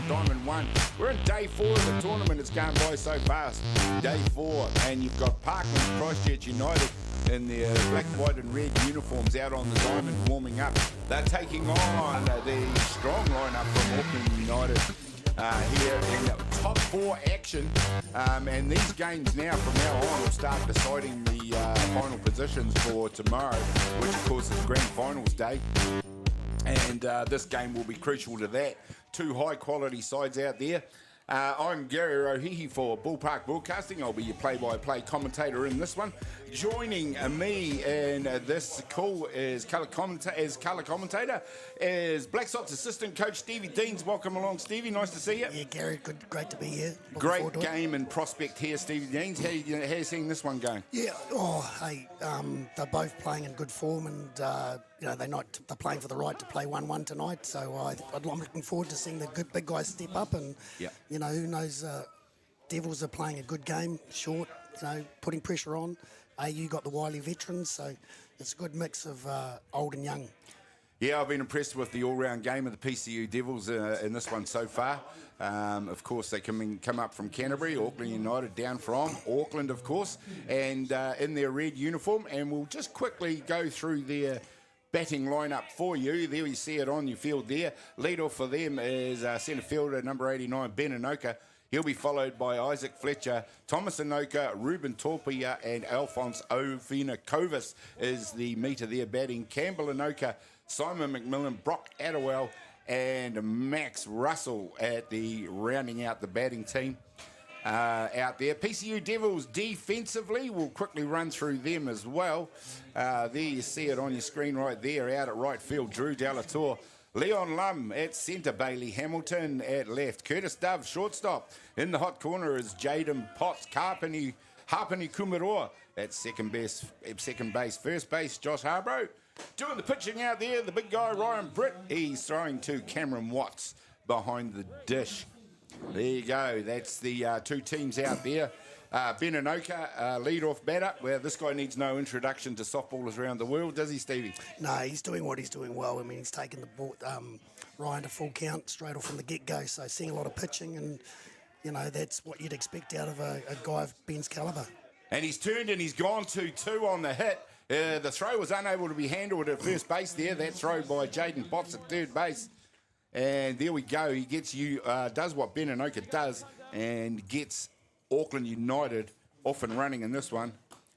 Diamond 1. We're in day 4 of the tournament. It's going by so fast. Day 4, and you've got Parklands Christchurch United in their black, white and red uniforms out on the diamond warming up. They're taking on the strong lineup from Auckland United here in the top 4 action. And these games now from now on will start deciding the final positions for tomorrow, which of course is grand finals day. And this game will be crucial to that. 2 high quality sides out there. I'm Gary Rohihi for Ballpark Broadcasting. I'll be your play-by-play commentator in this one. Joining me in this call is colour commentator is Black Sox assistant coach Stevie Deans. Welcome along, Stevie. Nice to see you. Yeah, Gary, great to be here. Great game and prospect here, Stevie Deans. How you seeing this one going? Yeah, they're both playing in good form, and they're playing for the right to play 1-1 tonight. So I'm looking forward to seeing the good big guys step up, and who knows. Devils are playing a good game, short, putting pressure on. AU got the wily veterans, so it's a good mix of old and young. Yeah, I've been impressed with the all-round game of the PCU Devils in this one so far. Of course, they come up from Canterbury, Auckland United down from Auckland, of course, and in their red uniform. And we'll just quickly go through their batting lineup for you. There you see it on your field there. Lead off for them is centre fielder number 89, Ben Anoka. He'll be followed by Isaac Fletcher, Thomas Anoka, Ruben Torpia, and Alphonse Ovina-Kovis is the meat of their batting. Campbell Anoka, Simon McMillan, Brock Attewell, and Max Russell at the rounding out the batting team out there. PCU Devils defensively, we'll quickly run through them as well. There you see it on your screen right there. Out at right field, Drew Delator. Leon Lum at centre, Bailey Hamilton at left. Curtis Dove, shortstop. In the hot corner is Jaden Potts, Harpany Kumaroa at second base. First base, Josh Harbrough. Doing the pitching out there, the big guy, Ryan Britt. He's throwing to Cameron Watts behind the dish. There you go. That's the 2 teams out there. Ben Anoka, lead-off batter. Well, this guy needs no introduction to softballers around the world, does he, Stevie? No, he's doing what he's doing well. I mean, he's taken the ball, Ryan to full count straight off from the get-go, so seeing a lot of pitching, and, that's what you'd expect out of a guy of Ben's calibre. And he's turned and he's gone 2-2 on the hit. The throw was unable to be handled at first base there. That throw by Jaden Potts at third base. And there we go. He gets does what Ben Anoka does and gets Auckland United off and running in this one,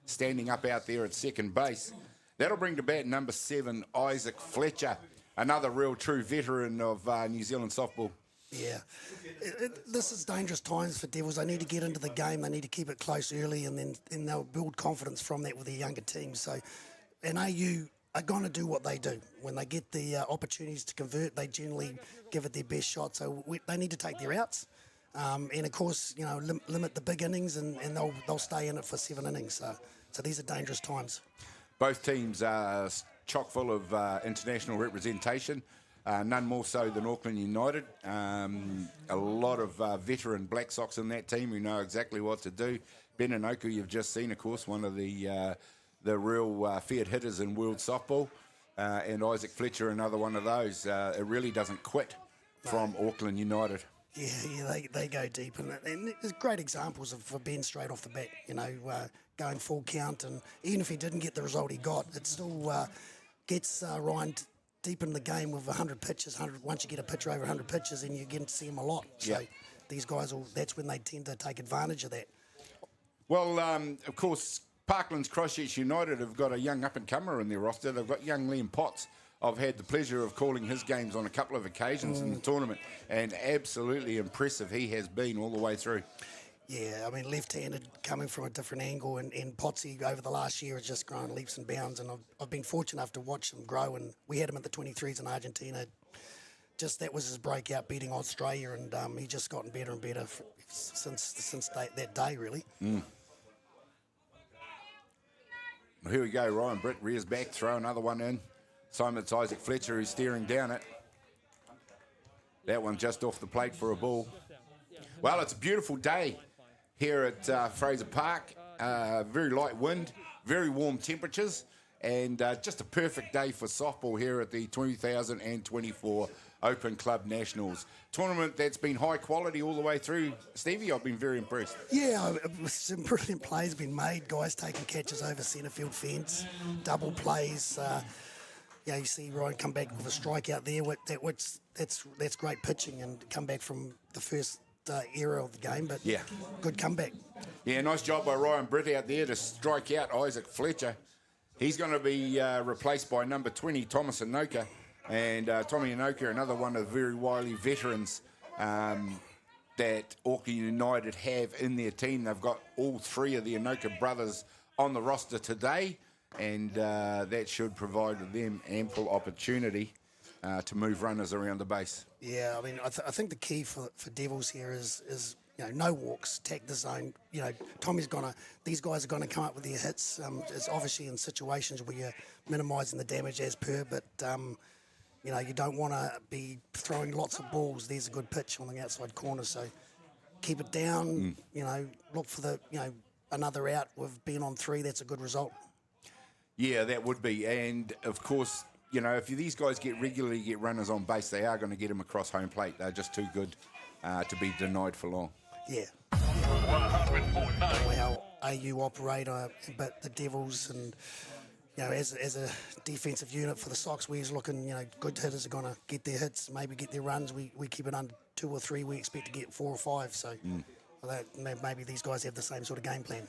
standing up out there at second base. That'll bring to bat number 7, Isaac Fletcher, another real true veteran of New Zealand softball. Yeah, this is dangerous times for Devils. They need to get into the game. They need to keep it close early, and they'll build confidence from that with their younger teams. So, and AU are going to do what they do. When they get the opportunities to convert, they generally give it their best shot. So they need to take their outs. And of course, limit the big innings, and they'll stay in it for 7 innings. So these are dangerous times. Both teams are chock full of international representation, none more so than Auckland United. A lot of veteran Black Sox in that team who know exactly what to do. Ben Anoka, you've just seen, of course, one of the real feared hitters in world softball, and Isaac Fletcher, another one of those. It really doesn't quit from Auckland United. Yeah, they go deep, and there's great examples for Ben straight off the bat. Going full count, and even if he didn't get the result he got, it still gets Ryan deep in the game with 100 pitches. Once you get a pitcher over 100 pitches, and you get to see him a lot. So these guys, that's when they tend to take advantage of that. Well, of course, Parklands Christchurch United have got a young up-and-comer in their roster. They've got young Liam Potts. I've had the pleasure of calling his games on a couple of occasions in the tournament, and absolutely impressive he has been all the way through. Yeah, I mean, left-handed coming from a different angle, and Potsy over the last year has just grown leaps and bounds, and I've been fortunate enough to watch him grow, and we had him at the 23s in Argentina. Just that was his breakout, beating Australia, and he's just gotten better and better since that day, really. Well, here we go. Ryan Britt rears back, throw another one in. It's Isaac Fletcher who's staring down it. That one just off the plate for a ball. Well, it's a beautiful day here at Fraser Park. Very light wind, very warm temperatures, and just a perfect day for softball here at the 2024 Open Club Nationals. Tournament that's been high quality all the way through. Stevie, I've been very impressed. Yeah, some brilliant plays been made. Guys taking catches over centre field fence, double plays. You see Ryan come back with a strikeout there. That's great pitching and come back from the first era of the game, but yeah, good comeback. Yeah, nice job by Ryan Britt out there to strike out Isaac Fletcher. He's going to be replaced by number 20, Thomas Anoka. And Tommy Anoka, another one of the very wily veterans that Auckland United have in their team. They've got all three of the Anoka brothers on the roster today, and that should provide them ample opportunity to move runners around the base. Yeah, I mean, I think the key for Devils here is no walks, tack the zone. These guys are gonna come up with their hits. It's obviously in situations where you're minimising the damage as per, but you don't want to be throwing lots of balls. There's a good pitch on the outside corner, so keep it down. Look for another out. We've been on 3. That's a good result. Yeah, that would be, and of course, if these guys regularly get runners on base, they are going to get them across home plate. They're just too good to be denied for long. Yeah. How AU operate, but the Devils and as a defensive unit for the Sox, we're looking, good hitters are going to get their hits, maybe get their runs. We keep it under 2 or 3. We expect to get 4 or 5. So maybe these guys have the same sort of game plan.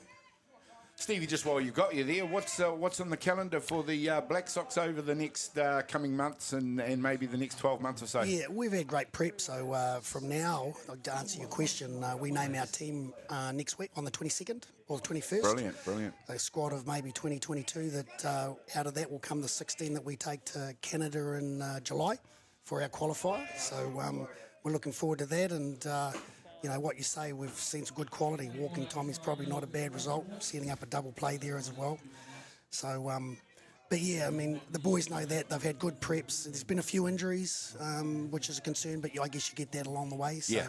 Stevie, just while you've got you there, what's on the calendar for the Black Sox over the next coming months and maybe the next 12 months or so? Yeah, we've had great prep. So from now, to answer your question, we name our team next week on the 22nd or the 21st. Brilliant. A squad of maybe 20, 22 that out of that will come the 16 that we take to Canada in July for our qualifier. So we're looking forward to that, and what you say, we've seen some good quality. Walking Tommy's probably not a bad result, setting up a double play there as well. So, but yeah, I mean, the boys know that. They've had good preps. There's been a few injuries, which is a concern, but I guess you get that along the way. So.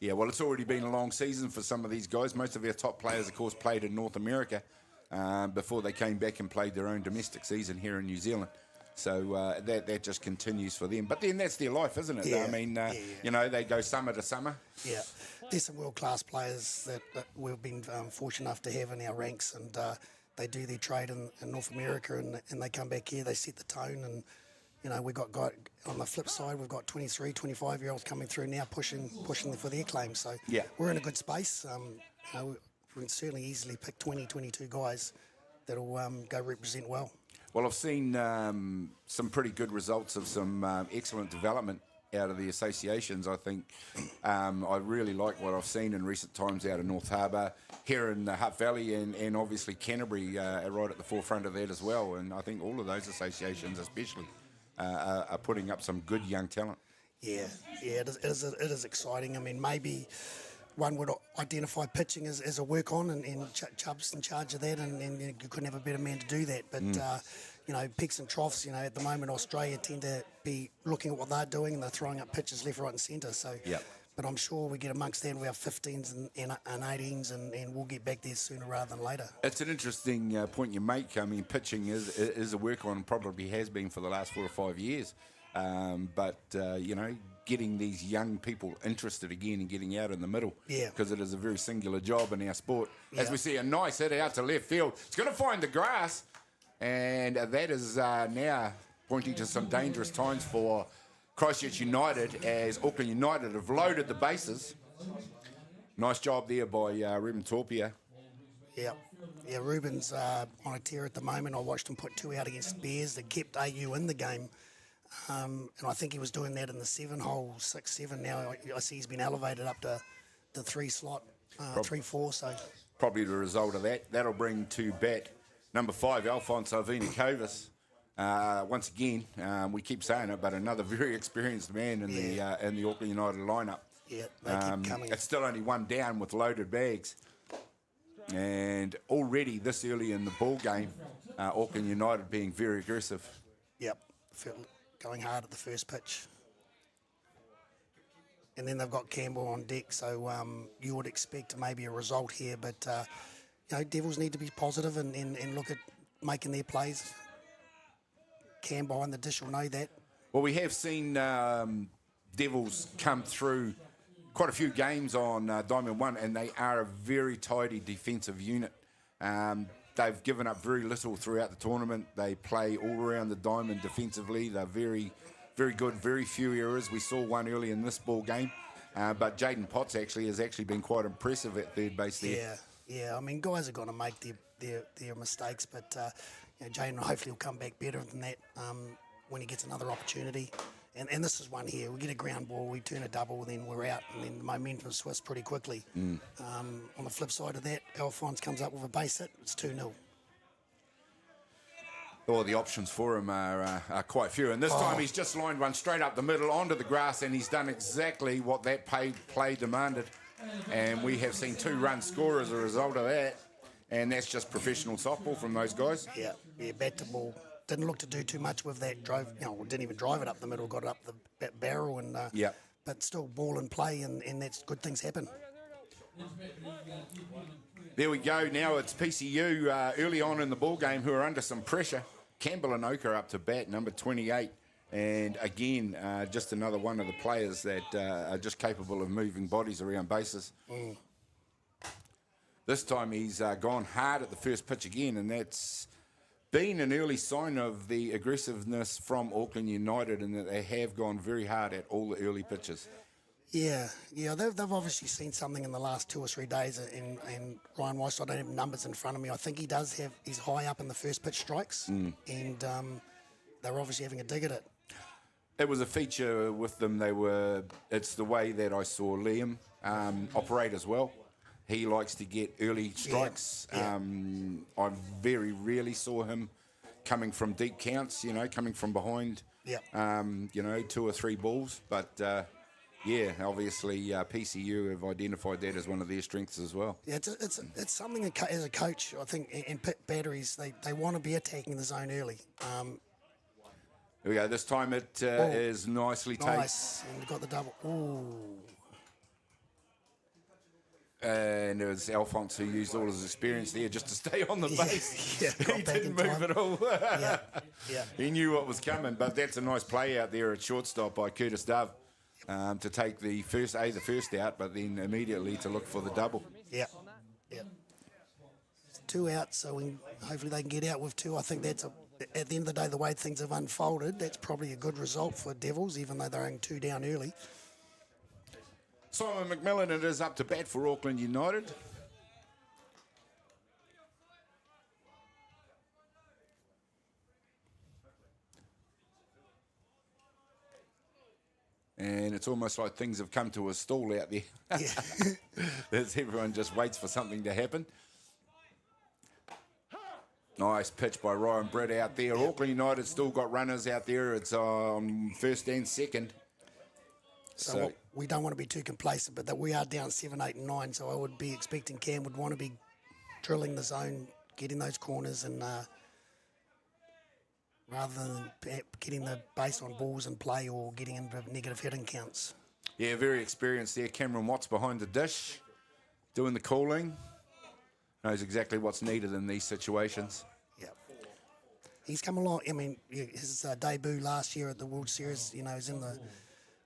Yeah, well, it's already been a long season for some of these guys. Most of our top players, of course, played in North America before they came back and played their own domestic season here in New Zealand. So that just continues for them. But then that's their life, isn't it? Yeah, I mean, they go summer to summer. Yeah, there's some world-class players that we've been fortunate enough to have in our ranks, and they do their trade in North America, and they come back here, they set the tone, and we've got on the flip side, we've got 23, 25-year-olds coming through now pushing for their claims. So we're in a good space. We can certainly easily pick 20, 22 guys that'll go represent well. Well, I've seen some pretty good results of some excellent development out of the associations. I think I really like what I've seen in recent times out of North Harbour, here in the Hutt Valley, and obviously Canterbury right at the forefront of that as well. And I think all of those associations especially are putting up some good young talent. Yeah, it is exciting. I mean, maybe one would identify pitching as a work on, and Chubb's in charge of that, and you couldn't have a better man to do that. But, peaks and troughs, at the moment Australia tend to be looking at what they're doing, and they're throwing up pitches left, right and centre. So, but I'm sure we get amongst that with our 15s and 18s, and we'll get back there sooner rather than later. It's an interesting point you make. I mean, pitching is a work on, probably has been for the last 4 or 5 years. But getting these young people interested again and getting out in the middle, because it is a very singular job in our sport. As we see a nice hit out to left field, it's going to find the grass, and that is now pointing to some dangerous times for Christchurch United, as Auckland United have loaded the bases. Nice job there by Ruben Torpia. Yeah, Ruben's on a tear at the moment. I watched him put 2 out against Bears that kept AU in the game. And I think he was doing that in the 7-hole, 6-7. Now I see he's been elevated up to the 3 slot, 3-4. So probably the result of that. That'll bring to bat number 5, Alphonse Alvina-Covis. Once again, we keep saying it, but another very experienced man in the Auckland United lineup. Yeah, they keep coming. It's still only 1 down with loaded bags. And already this early in the ball game, Auckland United being very aggressive. Yep, going hard at the first pitch. And then they've got Campbell on deck, so you would expect maybe a result here. But, Devils need to be positive and look at making their plays, Cam behind the dish will know that. Well, we have seen Devils come through quite a few games on Diamond 1, and they are a very tidy defensive unit. They've given up very little throughout the tournament. They play all around the diamond defensively. They're very, very good, very few errors. We saw one early in this ball game, but Jaden Potts has actually been quite impressive at third base there. Yeah. I mean, guys are going to make their mistakes, but Jaden hopefully will come back better than that when he gets another opportunity. And this is one here. We get a ground ball, we turn a double, then we're out, and then the momentum swifts pretty quickly. On the flip side of that, Alphonse comes up with a base hit. It's 2-0. Well, the options for him are quite few. And this time he's just lined one straight up the middle onto the grass, and he's done exactly what that play demanded. And we have seen 2 runs score as a result of that. And that's just professional softball from those guys. Yeah, bat to ball. Didn't look to do too much with that. Didn't even drive it up the middle. Got it up the barrel, and but still ball in play, and that's good things happen. There we go. Now it's PCU early on in the ball game who are under some pressure. Campbell and Oka up to bat, number 28, and again just another one of the players that are just capable of moving bodies around bases. This time he's gone hard at the first pitch again, and that's been an early sign of the aggressiveness from Auckland United, and that they have gone very hard at all the early pitches. Yeah, they've obviously seen something in the last 2 or 3 days, and Ryan Weiss, I don't have numbers in front of me. I think he's high up in the first pitch strikes, and they're obviously having a dig at it. It was a feature with them. It's the way that I saw Liam operate as well. He likes to get early strikes. I very rarely saw him coming from deep counts, coming from behind, 2 or 3 balls. But, obviously PCU have identified that as one of their strengths as well. Yeah, it's something as a coach, I think, in pit batteries, they want to be attacking the zone early. Here we go. This time it is nicely taken. Nice, and we've got the double. Ooh. And it was Alphonse who used all his experience there just to stay on the base. He didn't move at all. He knew what was coming, but that's a nice play out there at shortstop by Curtis Dove to take the first out, but then immediately to look for the double. Yeah. 2 outs, so hopefully they can get out with 2. I think that's at the end of the day, the way things have unfolded, that's probably a good result for Devils, even though they're only 2 down early. Simon McMillan, it is up to bat for Auckland United. And it's almost like things have come to a stall out there. As everyone just waits for something to happen. Nice pitch by Ryan Britt out there. Auckland United still got runners out there. It's on first and second. So we don't want to be too complacent, but that we are down 7, 8, and 9. So I would be expecting Cam would want to be drilling the zone, getting those corners, and rather than getting the base on balls in play or getting into negative hitting counts. Yeah, very experienced there. Cameron Watts behind the dish, doing the calling. Knows exactly what's needed in these situations. Yeah, he's come along. I mean, his debut last year at the World Series, he's in the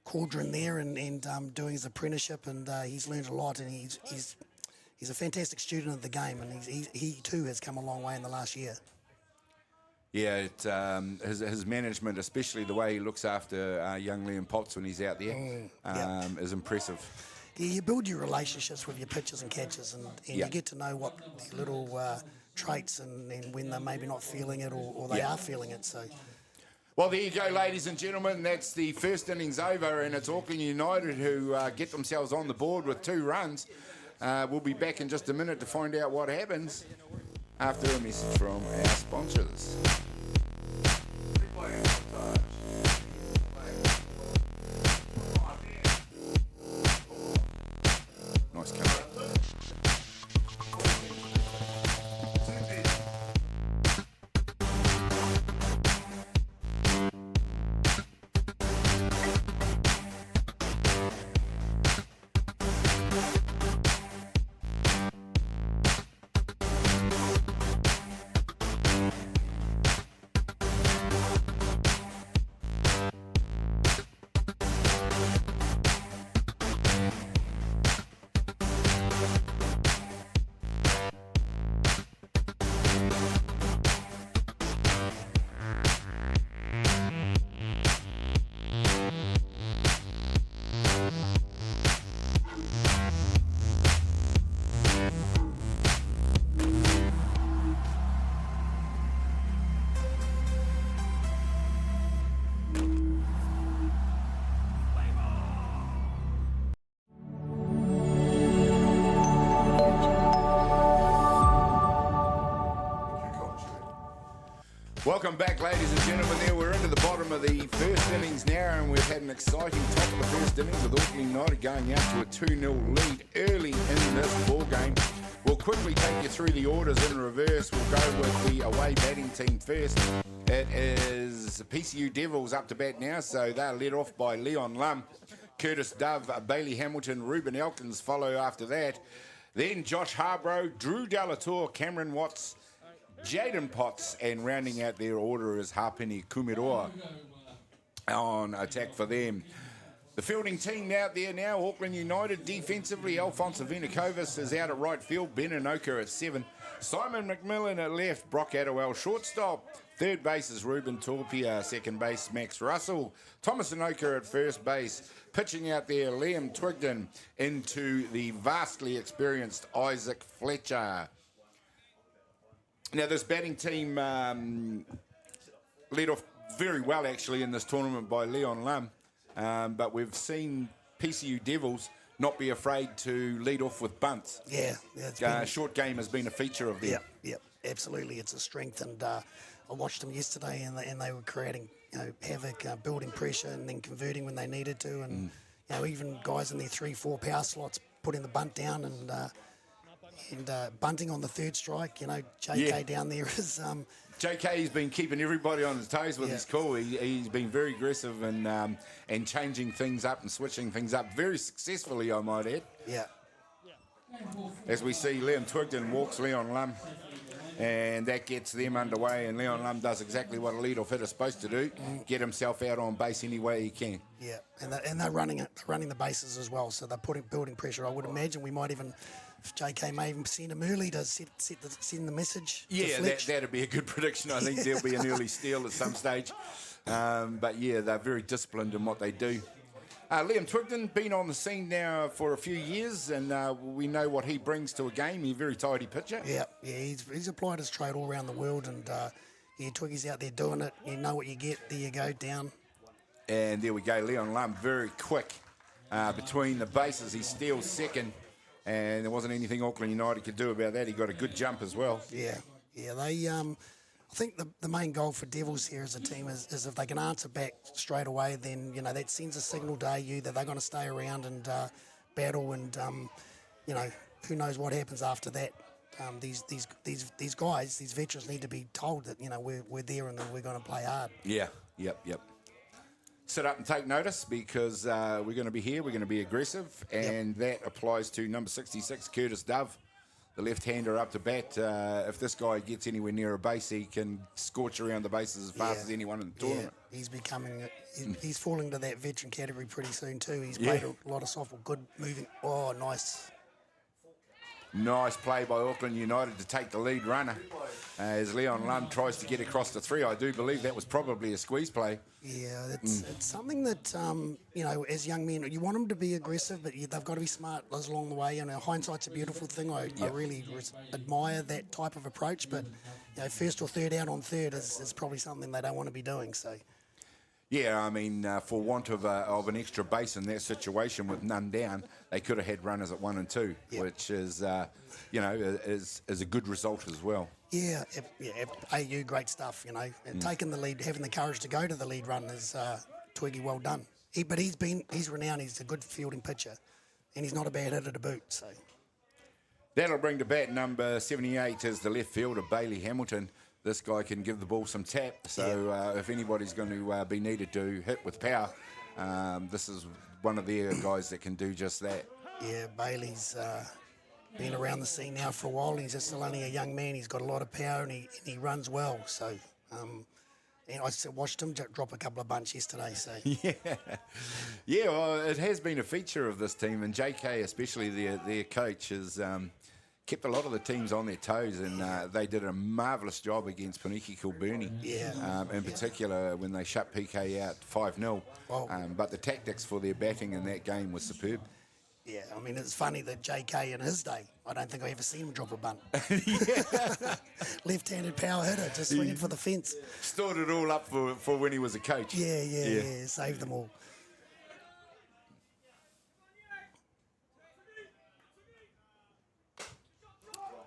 cauldron there and doing his apprenticeship, and he's learned a lot, and he's a fantastic student of the game, and he too has come a long way in the last year. Yeah, his management, especially the way he looks after young Liam Potts when he's out there, is impressive. Yeah, you build your relationships with your pitchers and catchers, and you get to know what their little traits and when they're maybe not feeling it or they are feeling it. So. Well, there you go, ladies and gentlemen. That's the first innings over, and it's Auckland United who get themselves on the board with 2 runs. We'll be back in just a minute to find out what happens after a message from our sponsors. Nice comeback. Welcome back, ladies and gentlemen. There, we're into the bottom of the first innings now, and we've had an exciting top of the first innings with Auckland United going out to a 2-0 lead early in this ball game. We'll quickly take you through the orders in reverse. We'll go with the away batting team first. It is PCU Devils up to bat now, so they're led off by Leon Lum, Curtis Dove, Bailey Hamilton, Ruben Elkins follow after that. Then Josh Harbrough, Drew Delator, Cameron Watts, Jaden Potts, and rounding out their order is Hapini Kumiroa on attack for them. The fielding team out there now, Auckland United defensively, Alfonso Vinakovas is out at right field, Ben Anoka at 7, Simon McMillan at left, Brock Attewell shortstop, third base is Ruben Torpia, second base Max Russell, Thomas Anoka at first base, pitching out there Liam Twigden into the vastly experienced Isaac Fletcher. Now, this batting team led off very well, actually, in this tournament by Leon Lum. But we've seen PCU Devils not be afraid to lead off with bunts. Yeah. Short game has been a feature of them. Yep, absolutely. It's a strength. And I watched them yesterday, and they were creating havoc, building pressure, and then converting when they needed to. And even guys in their 3-4 power slots putting the bunt down and bunting on the third strike. JK down there is... JK's been keeping everybody on his toes with his call. He's been very aggressive and changing things up and switching things up very successfully, I might add. Yeah. As we see, Liam Twigden walks Leon Lum, and that gets them underway, and Leon Lum does exactly what a lead-off hitter's supposed to do, get himself out on base any way he can. Yeah, and they're running it, running the bases as well, so they're building pressure. I would imagine we might even... JK may even send him early to send the message. Yeah, that'd be a good prediction. I think there'll be an early steal at some stage. But yeah, they're very disciplined in what they do. Liam Twigden, been on the scene now for a few years, and we know what he brings to a game. He's a very tidy pitcher. Yeah, he's applied his trade all around the world, and Twiggy's out there doing it. You know what you get. There you go, down. And there we go, Leon Lum, very quick between the bases. He steals second. And there wasn't anything Auckland United could do about that. He got a good jump as well. Yeah. They, I think the main goal for Devils here as a team is if they can answer back straight away, then that sends a signal to AU that they're going to stay around and battle. And who knows what happens after that. These guys, these veterans, need to be told that we're there and that we're going to play hard. Yeah. Yep. Sit up and take notice because we're going to be here, we're going to be aggressive, and that applies to number 66, Curtis Dove, the left-hander up to bat. If this guy gets anywhere near a base, he can scorch around the bases as fast as anyone in the tournament. He's falling to that veteran category pretty soon too. He's played a lot of softball, good moving. Oh, nice. Nice play by Auckland United to take the lead runner as Leon Lum tries to get across the 3. I do believe that was probably a squeeze play. Yeah, it's something that, as young men, you want them to be aggressive, but they've got to be smart along the way. Hindsight's a beautiful thing. I really admire that type of approach, but first or third out on third is probably something they don't want to be doing. So. Yeah, I mean, for want of an extra base in that situation with none down, they could have had runners at 1 and 2, which is, is a good result as well. Yeah, AU, great stuff, and taking the lead, having the courage to go to the lead run is Twiggy, well done. He's renowned. He's a good fielding pitcher, and he's not a bad hitter to boot. So that'll bring to bat number 78 is the left fielder Bailey Hamilton. This guy can give the ball some tap, so if anybody's going to be needed to hit with power, this is one of their guys that can do just that. Yeah, Bailey's been around the scene now for a while. He's just still only a young man. He's got a lot of power and he runs well. So, and I watched him drop a couple of bunts yesterday. So Well, it has been a feature of this team, and JK, especially their coach, has kept a lot of the teams on their toes, and they did a marvellous job against Paniki Kilburnie. In particular, when they shut PK out 5-0. But the tactics for their batting in that game was superb. Yeah, I mean, it's funny that JK in his day, I don't think I ever seen him drop a bunt. Left-handed power hitter, just swinging for the fence. Stored it all up for when he was a coach. Yeah, saved them all.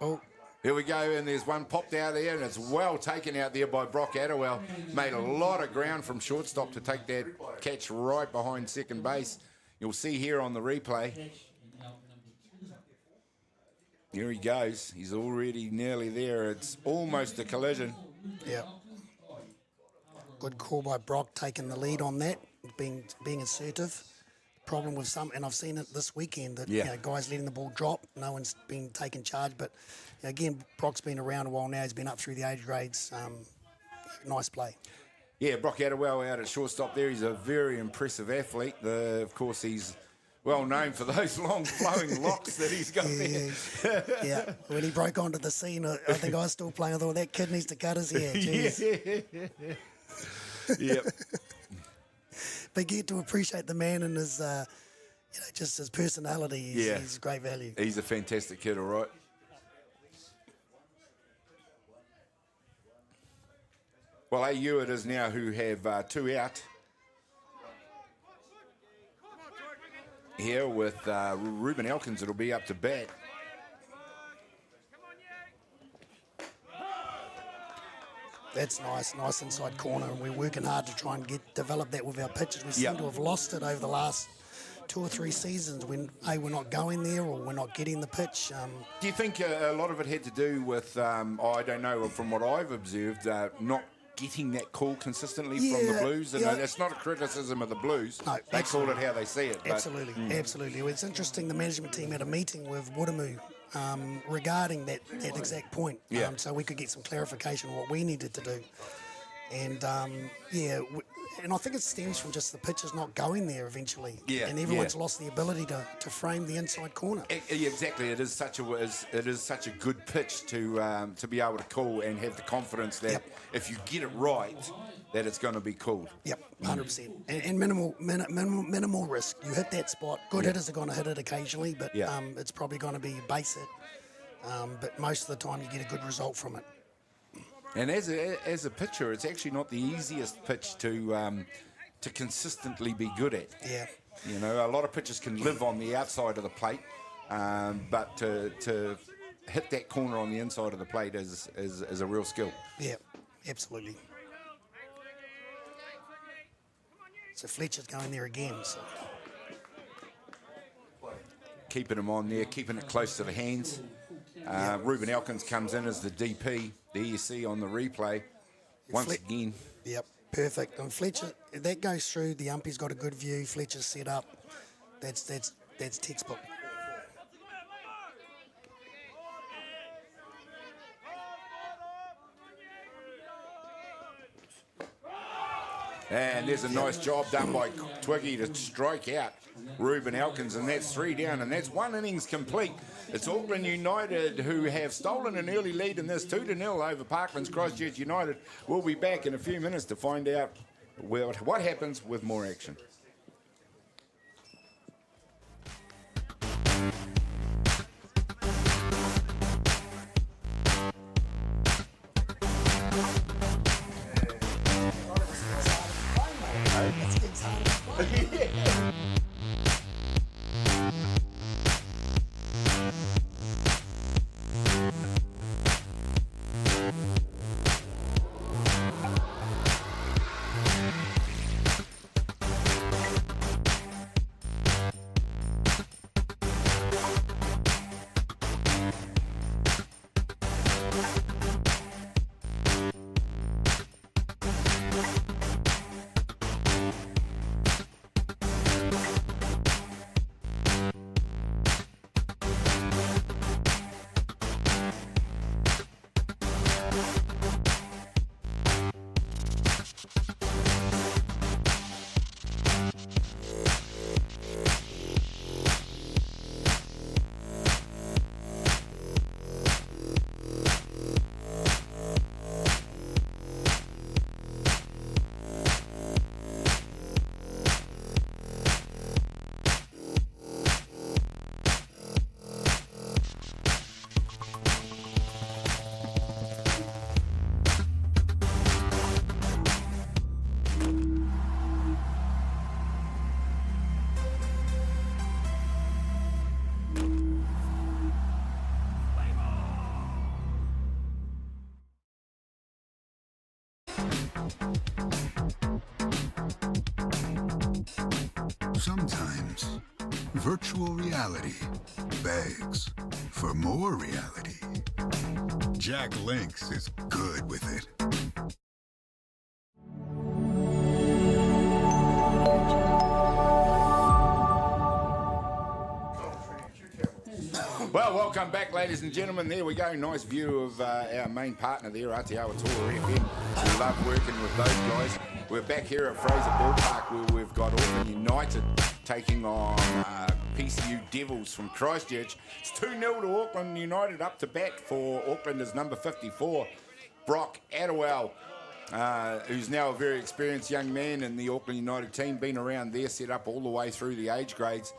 Oh, Here we go, and there's one popped out there, and it's well taken out there by Brock Atiawa. Made a lot of ground from shortstop to take that catch right behind second base. You'll see here on the replay. Here he goes. He's already nearly there. It's almost a collision. Yeah. Good call by Brock, taking the lead on that, being assertive. Problem with some, and I've seen it this weekend, that guys letting the ball drop, no one's been taking charge. But again, Brock's been around a while now. He's been up through the age grades. Nice play. Yeah, Brock Atiawa out at shortstop there. He's a very impressive athlete. Of course, he's well known for those long flowing locks that he's got there. Yeah, when he broke onto the scene, I think I was still playing. I thought, that kid needs to cut his hair. Jeez. Yep. But get to appreciate the man and his, just his personality. He's great value. He's a fantastic kid, all right. Well, AU it is now who have 2 out. Here with Ruben Elkins, it'll be up to bat. That's nice inside corner, and we're working hard to try and develop that with our pitchers. We seem to have lost it over the last 2 or 3 seasons when we're not going there or we're not getting the pitch. Do you think a lot of it had to do with, I don't know, from what I've observed, not getting that call consistently from the Blues? And that's not a criticism of the Blues. No, they call it how they see it. Absolutely, absolutely. It's interesting, the management team had a meeting with Woodamu regarding that exact point, so we could get some clarification on what we needed to do. And and I think it stems from just the pitchers not going there eventually, and everyone's lost the ability to frame the inside corner. Exactly, it is such a good pitch to be able to call and have the confidence that if you get it right, that it's going to be called. Yep, 100%. And minimal risk. You hit that spot. Good hitters are going to hit it occasionally, but it's probably going to be base hit. But most of the time, you get a good result from it. And as a pitcher, it's actually not the easiest pitch to consistently be good at. Yeah. You know, a lot of pitchers can live on the outside of the plate, but to hit that corner on the inside of the plate is a real skill. Yeah, absolutely. So Fletcher's going there again. So. Keeping him on there, keeping it close to the hands. Ruben Elkins comes in as the DP, the ESC on the replay. Once again. Yep, perfect. And Fletcher, that goes through. The umpy's got a good view. Fletcher's set up. That's textbook. And there's a nice job done by Twiggy to strike out Ruben Elkins, and that's 3 down, and that's 1 innings complete. It's Auckland United who have stolen an early lead in this 2-0 over Parklands Christchurch United. We'll be back in a few minutes to find out what happens with more action. Sometimes, virtual reality begs for more reality. Jack Links is good with it. Well, welcome back, ladies and gentlemen. There we go. Nice view of our main partner there, Atiawa Toa FM. We love working with those guys. We're back here at Fraser Ballpark where we've got Auckland United taking on PCU Devils from Christchurch. It's 2-0 to Auckland United. Up to bat for Aucklanders number 54, Brock Atiawa, who's now a very experienced young man in the Auckland United team, been around there, set up all the way through the age grades.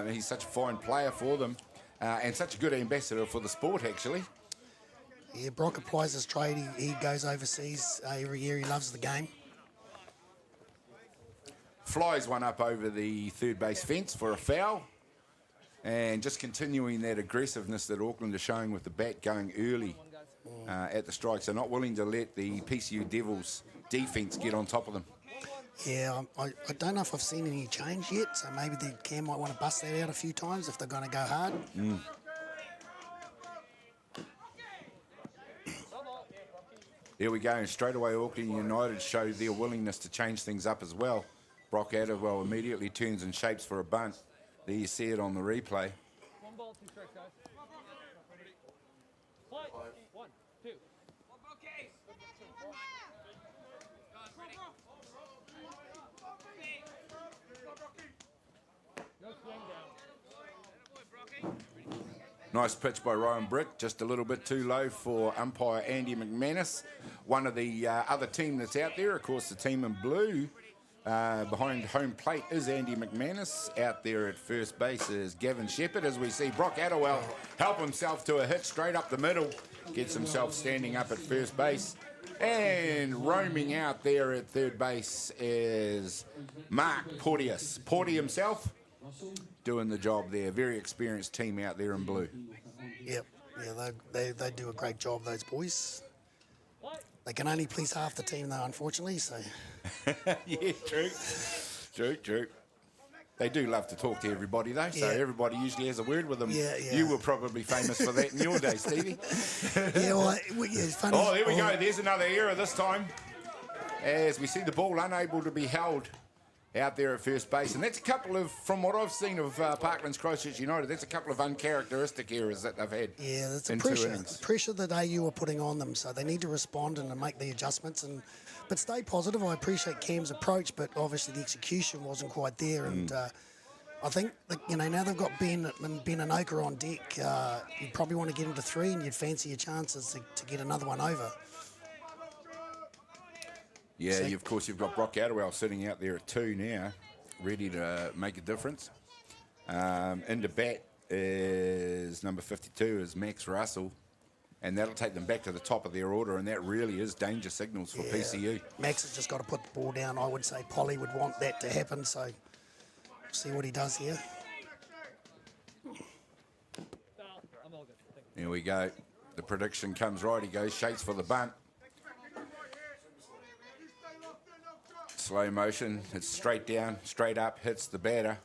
He's such a fine player for them. And such a good ambassador for the sport, actually. Yeah, Brock applies his trade. He goes overseas every year. He loves the game. Flies one up over the third base fence for a foul. And just continuing that aggressiveness that Auckland are showing with the bat, going early at the strikes. They're not willing to let the PCU Devils defence get on top of them. Yeah, I don't know if I've seen any change yet, so maybe the Cam might want to bust that out a few times if they're going to go hard. There we go, and straight away Auckland United show their willingness to change things up as well. Brock Atiawa immediately turns and shapes for a bunt. There you see it on the replay. 1 ball, 2 strikes, guys. Play. 1, 2. Nice pitch by Ryan Britt, just a little bit too low for umpire Andy McManus. One of the other team that's out there, of course, the team in blue behind home plate is Andy McManus. Out there at first base is Gavin Shepherd, as we see Brock Atiawa help himself to a hit straight up the middle, gets himself standing up at first base. And roaming out there at third base is Mark Porteous. Porty himself doing the job there. Very experienced team out there in blue. Yep, yeah, they do a great job, those boys. They can only please half the team, though, unfortunately, so... Yeah, true. They do love to talk to everybody, though, so everybody usually has a word with them. Yeah. You were probably famous for that in your day, Stevie. It's funny. Oh, there we go. There's another error this time. As we see the ball unable to be held out there at first base. And that's a couple of, from what I've seen of Parkland's Christchurch United, that's a couple of uncharacteristic errors that they've had. Yeah, that's in a 2 innings. pressure that AU are putting on them, so they need to respond and make the adjustments. But stay positive. I appreciate Cam's approach, but obviously the execution wasn't quite there. And I think that, now they've got Ben and Oka on deck. You probably want to get him to 3, and you'd fancy your chances to get another one over. Yeah, of course, you've got Brock Atiawa sitting out there at 2 now, ready to make a difference. Into bat is number 52, is Max Russell, and that'll take them back to the top of their order, and that really is danger signals for PCU. Max has just got to put the ball down. I would say Polly would want that to happen, so we'll see what he does here. There we go. The prediction comes right. He goes, shakes for the bunt. Slow motion, it's straight down, straight up, hits the batter.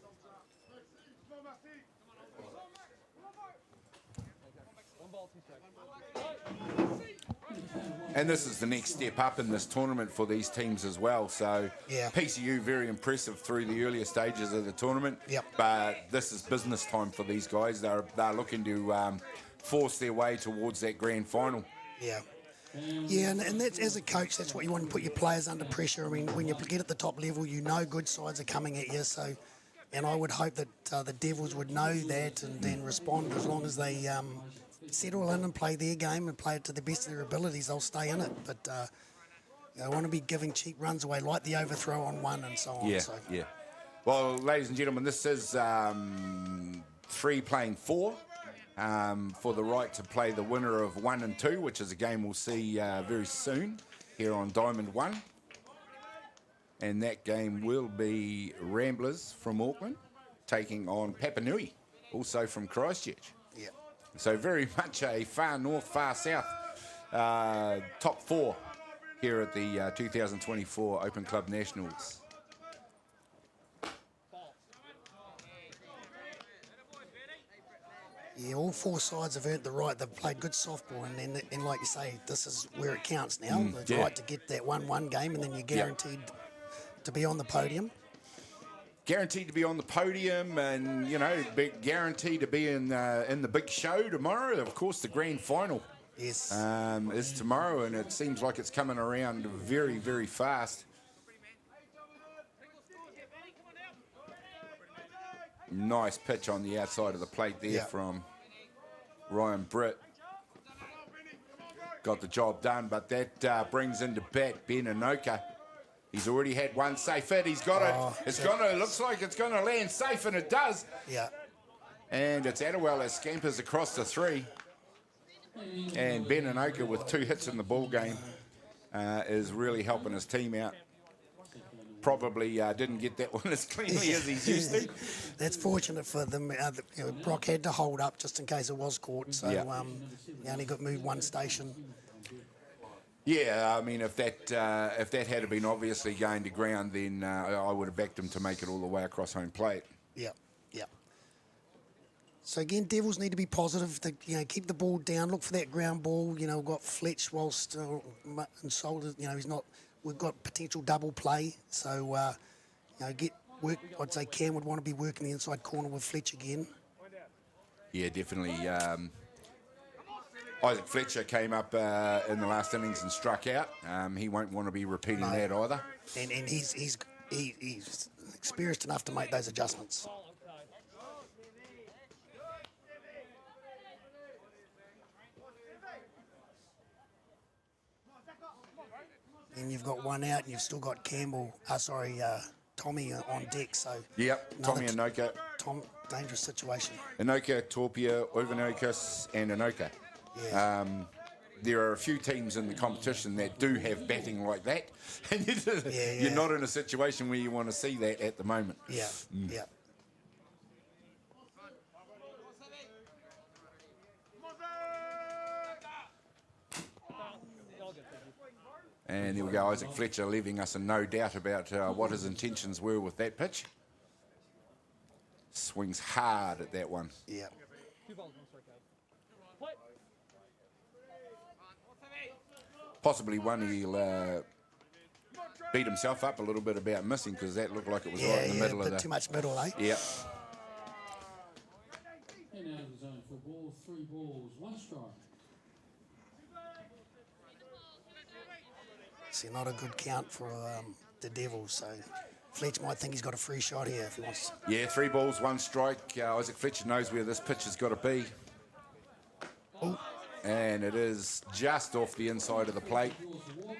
And this is the next step up in this tournament for these teams as well. So PCU very impressive through the earlier stages of the tournament. But this is business time for these guys. They're looking to force their way towards that grand final. Yeah, and that's, as a coach, that's what you want to put your players under pressure. I mean, when you get at the top level, good sides are coming at you. So, and I would hope that the Devils would know that and then respond. As long as they settle in and play their game and play it to the best of their abilities, they'll stay in it. But I want to be giving cheap runs away, like the overthrow on 1 and so on. Yeah. Well, ladies and gentlemen, this is 3 playing 4. For the right to play the winner of 1 and 2, which is a game we'll see very soon here on Diamond 1. And that game will be Ramblers from Auckland taking on Papanui, also from Christchurch. So very much a far north, far south top 4 here at the 2024 Open Club Nationals. Yeah, all four sides have earned the right. They've played good softball, and like you say, this is where it counts now. It's right to get that 1-1 game, and then you're guaranteed to be on the podium. Guaranteed to be on the podium, and guaranteed to be in the big show tomorrow. Of course, the grand final Yes. is tomorrow, and it seems like it's coming around very, very fast. Nice pitch on the outside of the plate there from Ryan Britt. Got the job done, but that brings into bat Ben Anoka. He's already had one safe hit. He's got it. Looks like it's gonna land safe, and it does. Yeah. And it's Atiawa that scampers across the 3. And Ben Anoka with 2 hits in the ball game is really helping his team out. Probably didn't get that one as cleanly as he's used to. That's fortunate for them. Brock had to hold up just in case it was caught, so he only got moved one station. Yeah, I mean, if that had been obviously going to ground, then I would have backed him to make it all the way across home plate. Yeah. So again, Devils need to be positive. Keep the ball down. Look for that ground ball. We've got Fletch whilst and Solder. He's not. We've got potential double play. So get work. I'd say Cam would want to be working the inside corner with Fletch again. Yeah, definitely. Isaac Fletcher came up in the last innings and struck out. He won't want to be repeating that either. And he's experienced enough to make those adjustments. And you've got one out, and you've still got Tommy on deck. So Tommy Anoka. Dangerous situation. Anoka, Torpia, Ovanokis, and Anoka. Yeah. There are a few teams in the competition that do have batting like that, and you're not in a situation where you want to see that at the moment. Yeah. And there we go, Isaac Fletcher leaving us in no doubt about what his intentions were with that pitch. Swings hard at that one. Yeah. 2 balls, 1 strikeout. Play. Possibly one he'll beat himself up a little bit about missing, because that looked like it was right in the middle of the... too much middle, eh? Yeah. And out of the zone for ball, 3 balls, 1 strike. See, not a good count for the Devils, so Fletch might think he's got a free shot here if he wants. Yeah, 3 balls, 1 strike. Isaac Fletcher knows where this pitch has got to be. Ooh. And it is just off the inside of the plate.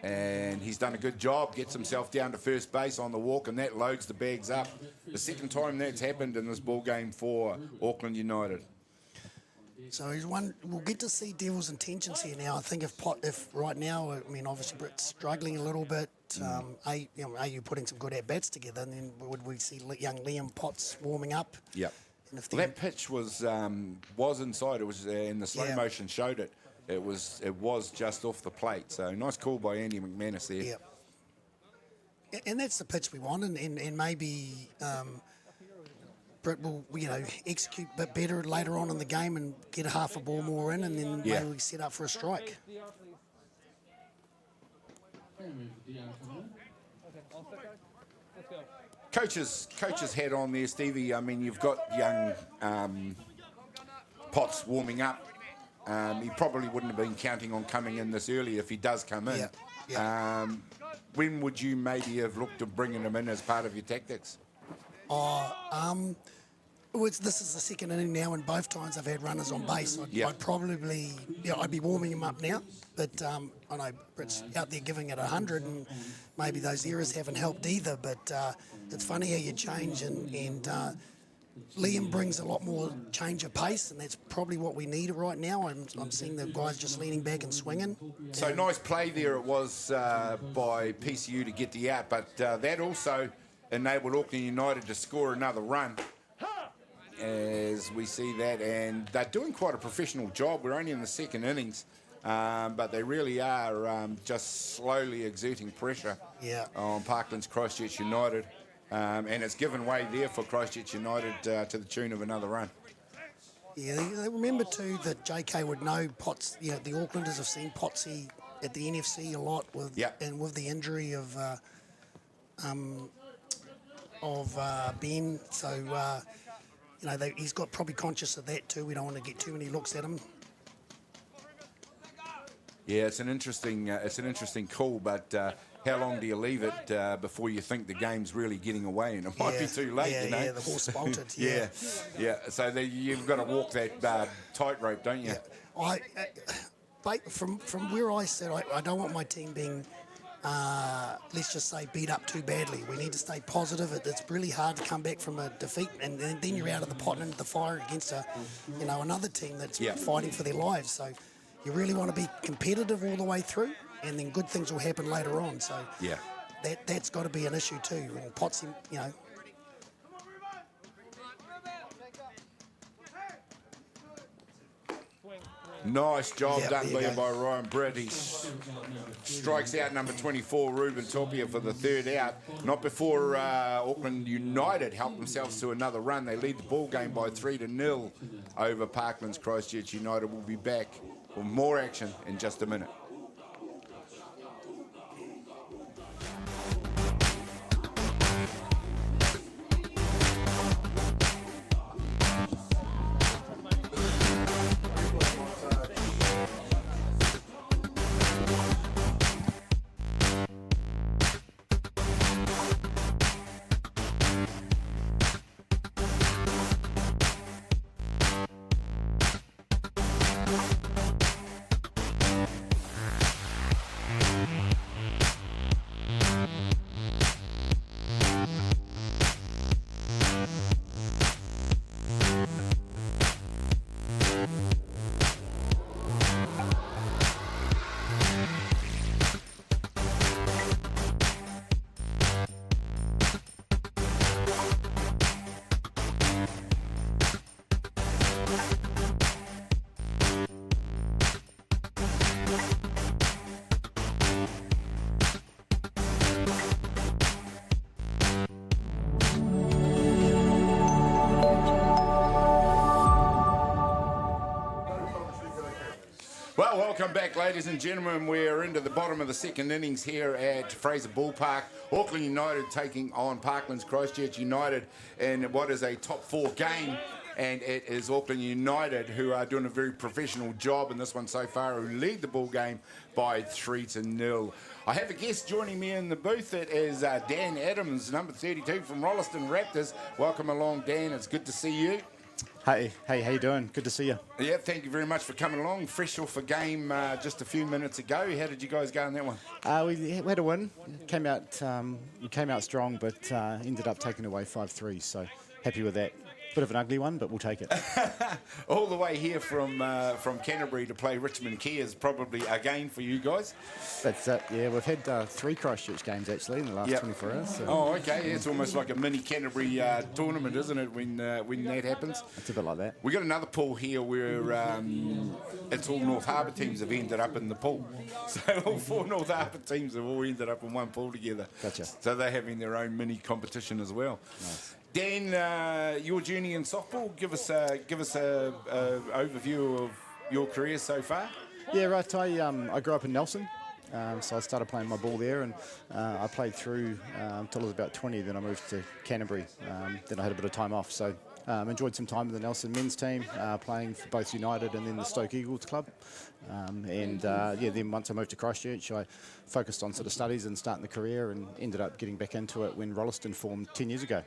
And he's done a good job, gets himself down to first base on the walk, and that loads the bags up. The second time that's happened in this ball game for Auckland United. So we'll get to see Devils' intentions here now. I think if right now, I mean, obviously Britt's struggling a little bit. Are you putting some good at-bats together? And then would we see young Liam Potts warming up? Yep. Well, that pitch was inside. It was in the slow motion showed it. It was just off the plate. So nice call by Andy McManus there. Yeah. And that's the pitch we want, and maybe Britt will execute a bit better later on in the game and get a half a ball more in, and then maybe we set up for a strike. Okay, all set, guys. Let's go. Coach's hat on there, Stevie. I mean, you've got young Potts warming up. He probably wouldn't have been counting on coming in this early if he does come in. When would you maybe have looked at bringing him in as part of your tactics? This is the second inning now, and both times I've had runners on base. I'd probably, I'd be warming him up now. But I know Britt's out there giving it 100, and maybe those errors haven't helped either. But it's funny how you change, and Liam brings a lot more change of pace, and that's probably what we need right now. I'm seeing the guys just leaning back and swinging. So nice play there it was by PCU to get the out, but that also enabled Auckland United to score another run. As we see that, and they're doing quite a professional job. We're only in the second innings. but they really are just slowly exerting pressure on Parkland's Christchurch United. And it's given way there for Christchurch United to the tune of another run. Yeah, they remember too that JK would know Potts. You know, the Aucklanders have seen Potsy at the NFC a lot and with the injury of Ben. So he's got probably conscious of that too. We don't want to get too many looks at him. Yeah, it's an interesting call, but how long do you leave it before you think the game's really getting away, and it might be too late, you know? Yeah, the horse bolted. yeah. So you've got to walk that tightrope, don't you? Yeah. From where I sit, I don't want my team being, let's just say, beat up too badly. We need to stay positive. It's really hard to come back from a defeat, and then you're out of the pot and into the fire against another team that's fighting for their lives. So you really want to be competitive all the way through, and then good things will happen later on. So that's got to be an issue too. And Potsy, Nice job done there by Ryan Britt. He strikes out number 24, Ruben Topia, for the third out. Not before Auckland United help themselves to another run. They lead the ball game by 3-0 over Parkland's Christchurch United. We'll be back for more action in just a minute. Well, welcome back, ladies and gentlemen. We're into the bottom of the second innings here at Fraser Ballpark. Auckland United taking on Parkland's Christchurch United in what is a top four game. And it is Auckland United who are doing a very professional job in this one so far, who lead the ball game by 3-0. I have a guest joining me in the booth. It is Dan Adams, number 32 from Rolleston Raptors. Welcome along, Dan. It's good to see you. Hey, how you doing? Good to see you. Yeah, thank you very much for coming along. Fresh off a game just a few minutes ago. How did you guys go in that one? We had a win. We came out strong, but ended up taking away 5-3. So happy with that. Bit of an ugly one, but we'll take it. All the way here from Canterbury to play Richmond Key is probably a gain for you guys. That's it. Yeah, we've had 3 Christchurch games actually in the last 24 hours. So. Oh, okay. It's almost like a mini Canterbury tournament, isn't it? When that happens. It's a bit like that. We got another pool here where it's all North Harbour teams have ended up in the pool. So all 4 North Harbour teams have all ended up in one pool together. Gotcha. So they're having their own mini competition as well. Nice. Dan, your journey in softball, give us a overview of your career so far. Yeah, right. I grew up in Nelson, so I started playing my ball there, and I played through until I was about 20. Then I moved to Canterbury. Then I had a bit of time off, so enjoyed some time with the Nelson men's team, playing for both United and then the Stoke Eagles club. Then once I moved to Christchurch, I focused on sort of studies and starting the career, and ended up getting back into it when Rolleston formed 10 years ago.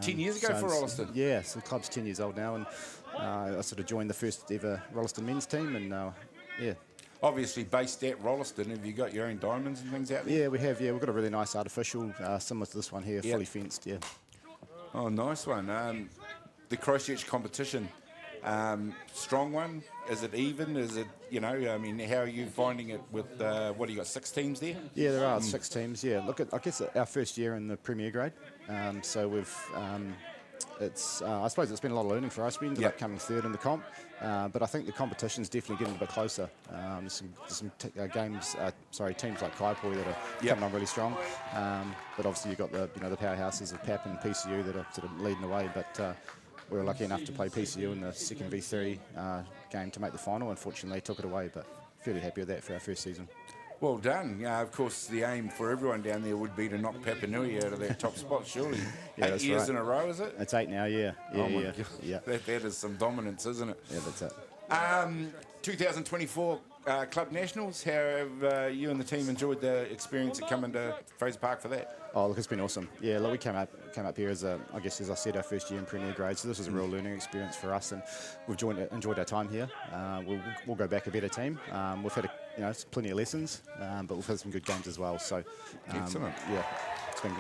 10 years ago for Rolleston? Yeah, so the club's 10 years old now, and I sort of joined the first ever Rolleston men's team, and yeah. Obviously based at Rolleston, have you got your own diamonds and things out there? Yeah, we have, yeah. We've got a really nice artificial, similar to this one here, fully fenced, yeah. Oh, nice one. The Christchurch competition, strong one? Is it even? Is it, how are you finding it with, what do you got, 6 teams there? Yeah, there are 6 teams, yeah. Look, I guess our first year in the Premier grade. So we've I suppose it's been a lot of learning for us. We ended up coming third in the comp, but I think the competition's definitely getting a bit closer. There's some teams like Kaipoi that are coming on really strong, but obviously you've got the powerhouses of PAP and PCU that are sort of leading the way. But we were lucky enough to play PCU in the second V3 game to make the final. Unfortunately, they took it away, but fairly happy with that for our first season. Well done. Of course, the aim for everyone down there would be to knock Papanui out of that top spot, surely. Yeah, 8 years in a row, is it? It's 8 now, yeah. Oh my God. Yeah. That is some dominance, isn't it? Yeah, that's it. 2024 Club Nationals, how have you and the team enjoyed the experience of coming to Fraser Park for that? Oh, look, it's been awesome. Yeah, look, we came up here as I guess, as I said, our first year in Premier Grade, so this was a real learning experience for us, and we've enjoyed our time here. We'll go back a better team. We've had plenty of lessons, but we've had some good games as well. So, excellent. Yeah,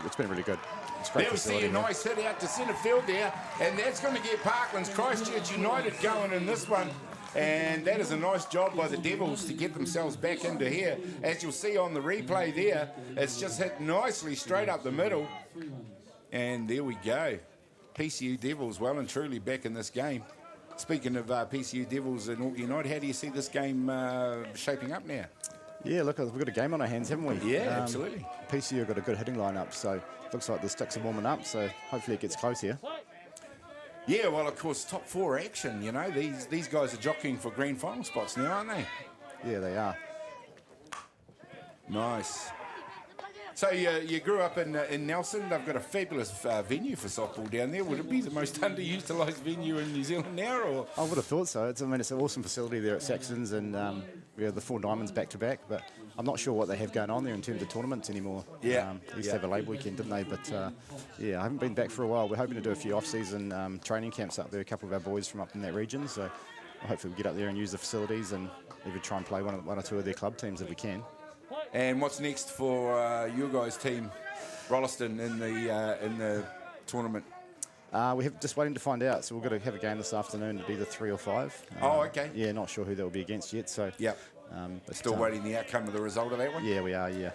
it's been really good. It's great. There we see a nice hit out to centre field there, and that's going to get Parklands Christchurch United going in this one. And that is a nice job by the Devils to get themselves back into here. As you'll see on the replay there, it's just hit nicely straight up the middle. And there we go. PCU Devils well and truly back in this game. Speaking of PCU Devils and Auckland United, how do you see this game shaping up now? Yeah, look, we've got a game on our hands, haven't we? Yeah, absolutely. PCU have got a good hitting lineup, so looks like the sticks are warming up, so hopefully it gets close here. Yeah, well, of course, top 4 action, These guys are jockeying for grand final spots now, aren't they? Yeah, they are. Nice. So you grew up in Nelson. They've got a fabulous venue for softball down there. Would it be the most underutilised venue in New Zealand now? Or? I would have thought so. It's an awesome facility there at Saxon's, and we have the 4 diamonds back to back, but I'm not sure what they have going on there in terms of tournaments anymore. Yeah. They used to have a Labour weekend, didn't they? But I haven't been back for a while. We're hoping to do a few off-season training camps up there. A couple of our boys from up in that region, so hopefully we'll get up there and use the facilities and even try and play one or two of their club teams if we can. And what's next for your guys' team, Rolleston, in the tournament? We have just waiting to find out. So we've got to have a game this afternoon at either 3 or 5. Oh, okay. Yeah, not sure who they'll be against yet. So yep. Still waiting the outcome of the result of that one? Yeah, we are, yeah.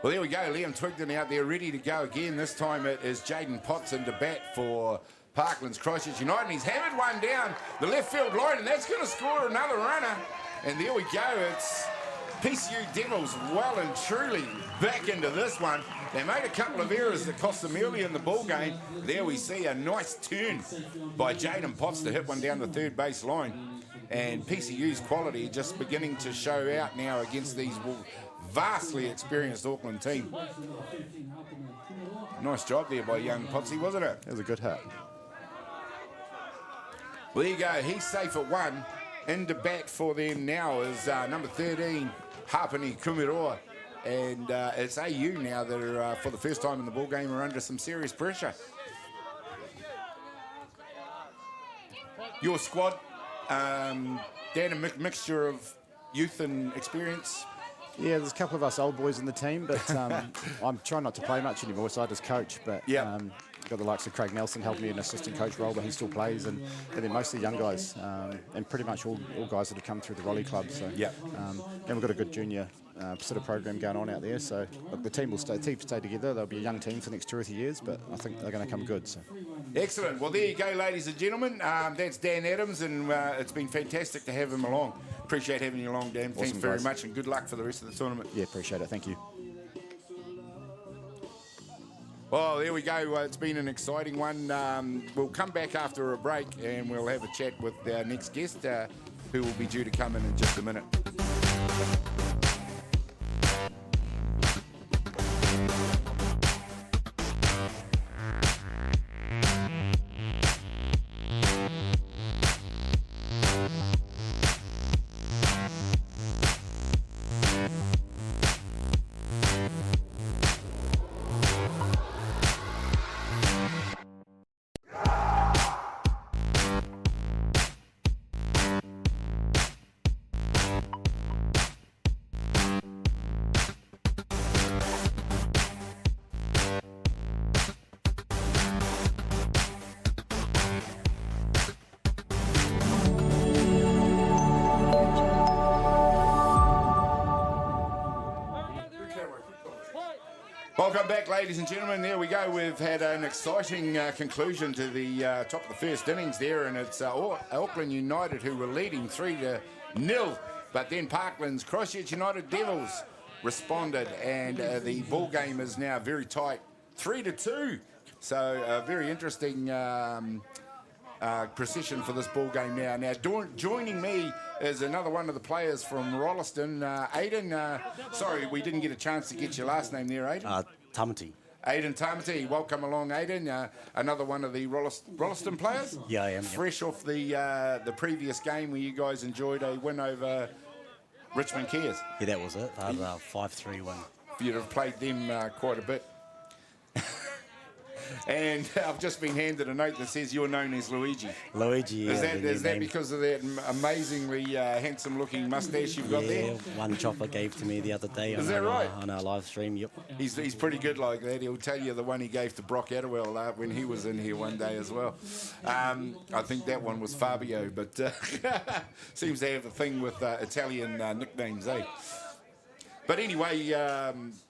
Well, there we go. Liam Twigden out there ready to go again. This time it is Jaden Potts into bat for Parklands Christchurch United. And he's hammered one down the left field line, and that's going to score another runner. And there we go. It's PCU Devils well and truly back into this one. They made a couple of errors that cost them early in the ball game. There we see a nice turn by Jaden Potts to hit one down the third base line. And PCU's quality just beginning to show out now against these vastly experienced Auckland team. Nice job there by young Potsy, wasn't it? It was a good hit. Well, there you go. He's safe at 1. Into bat for them now is number 13, Hapani Kumiroa. And it's AU now that are, for the first time in the ball game, are under some serious pressure. Your squad, Dan, a mixture of youth and experience? Yeah, there's a couple of us old boys in the team, but I'm trying not to play much anymore, so I just coach. But got the likes of Craig Nelson helping me in an assistant coach role, but he still plays, and then mostly young guys, and pretty much all guys that have come through the Raleigh club. So and we've got a good junior sort of program going on out there. So look, the team will stay together. They'll be a young team for the next 2 or 3 years, but I think they're going to come good. So. Excellent. Well, there you go, ladies and gentlemen. That's Dan Adams, and it's been fantastic to have him along. Appreciate having you along, Dan. Awesome, Thanks very guys. much, and good luck for the rest of the tournament. Yeah, appreciate it. Thank you. Well, there we go. It's been an exciting one. We'll come back after a break, and we'll have a chat with our next guest, who will be due to come in just a minute. Welcome back, ladies and gentlemen. There we go. We've had an exciting conclusion to the top of the first innings there, and it's Auckland United who were leading 3-0, but then Parkland's Christchurch United Devils responded, and the ball game is now very tight, 3-2. So a very interesting procession for this ball game now. Now joining me is another one of the players from Rolleston, Aidan. Sorry, we didn't get a chance to get your last name there, Aidan. Tamati. Aidan Tamati, welcome along, Aidan. Another one of the Rolleston players. Yeah, I am. Fresh off the previous game where you guys enjoyed a win over Richmond Cares. Yeah, that was it. 5-3 win. You'd have played them quite a bit. And I've just been handed a note that says you're known as Luigi. Luigi, Is that because of that amazingly handsome-looking moustache you've got there? One chopper gave to me the other day. Is that right? On our live stream, yep. He's pretty good like that. He'll tell you the one he gave to Brock Attewell when he was in here one day as well. I think that one was Fabio, but seems to have a thing with Italian nicknames, eh? But anyway,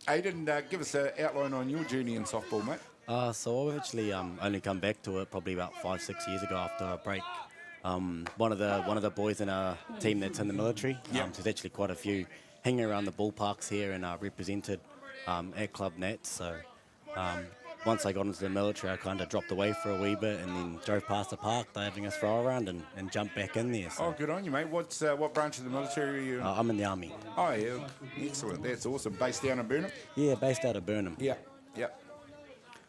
Aidan, give us an outline on your journey in softball, mate. So I've actually only come back to it probably about 5-6 years ago after a break. One of the boys in our team that's in the military. There's actually quite a few hanging around the ballparks here and represented at Club Nats. So once I got into the military, I kind of dropped away for a wee bit and then drove past the park, they're having a throw around and jumped back in there. So. Oh, good on you, mate. What branch of the military are you in? I'm in the Army. Oh, yeah. Excellent. That's awesome. Based down in Burnham? Yeah, based out of Burnham. Yeah.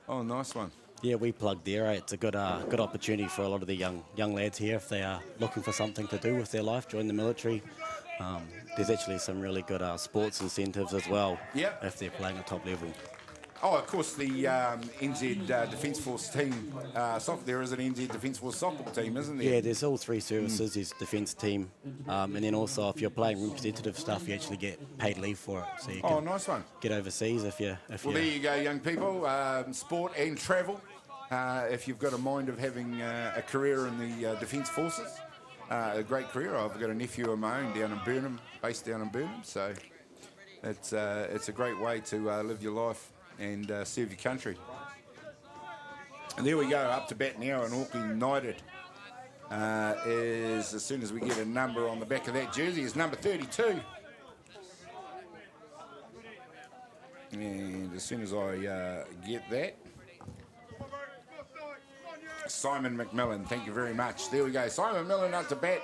Oh, nice one. Yeah, we plugged there. It's a good opportunity for a lot of the young lads here if they are looking for something to do with their life, join the military. There's actually some really good sports incentives as well if they're playing at top level. Oh, of course, the NZ Defence Force team, there is an NZ Defence Force softball team, isn't there? Yeah, there's all three services. There's defence team, and then also if you're playing representative stuff, you actually get paid leave for it. So you can nice one. Get overseas if you. Well, there you go, young people. Sport and travel. If you've got a mind of having a career in the Defence Forces, a great career. I've got a nephew of my own down in Burnham, based down in Burnham. So it's a great way to live your life and serve your country. And there we go, up to bat now, and Auckland United is, as soon as we get a number on the back of that jersey, is number 32. And as soon as I get that, Simon McMillan, thank you very much. There we go, Simon McMillan up to bat,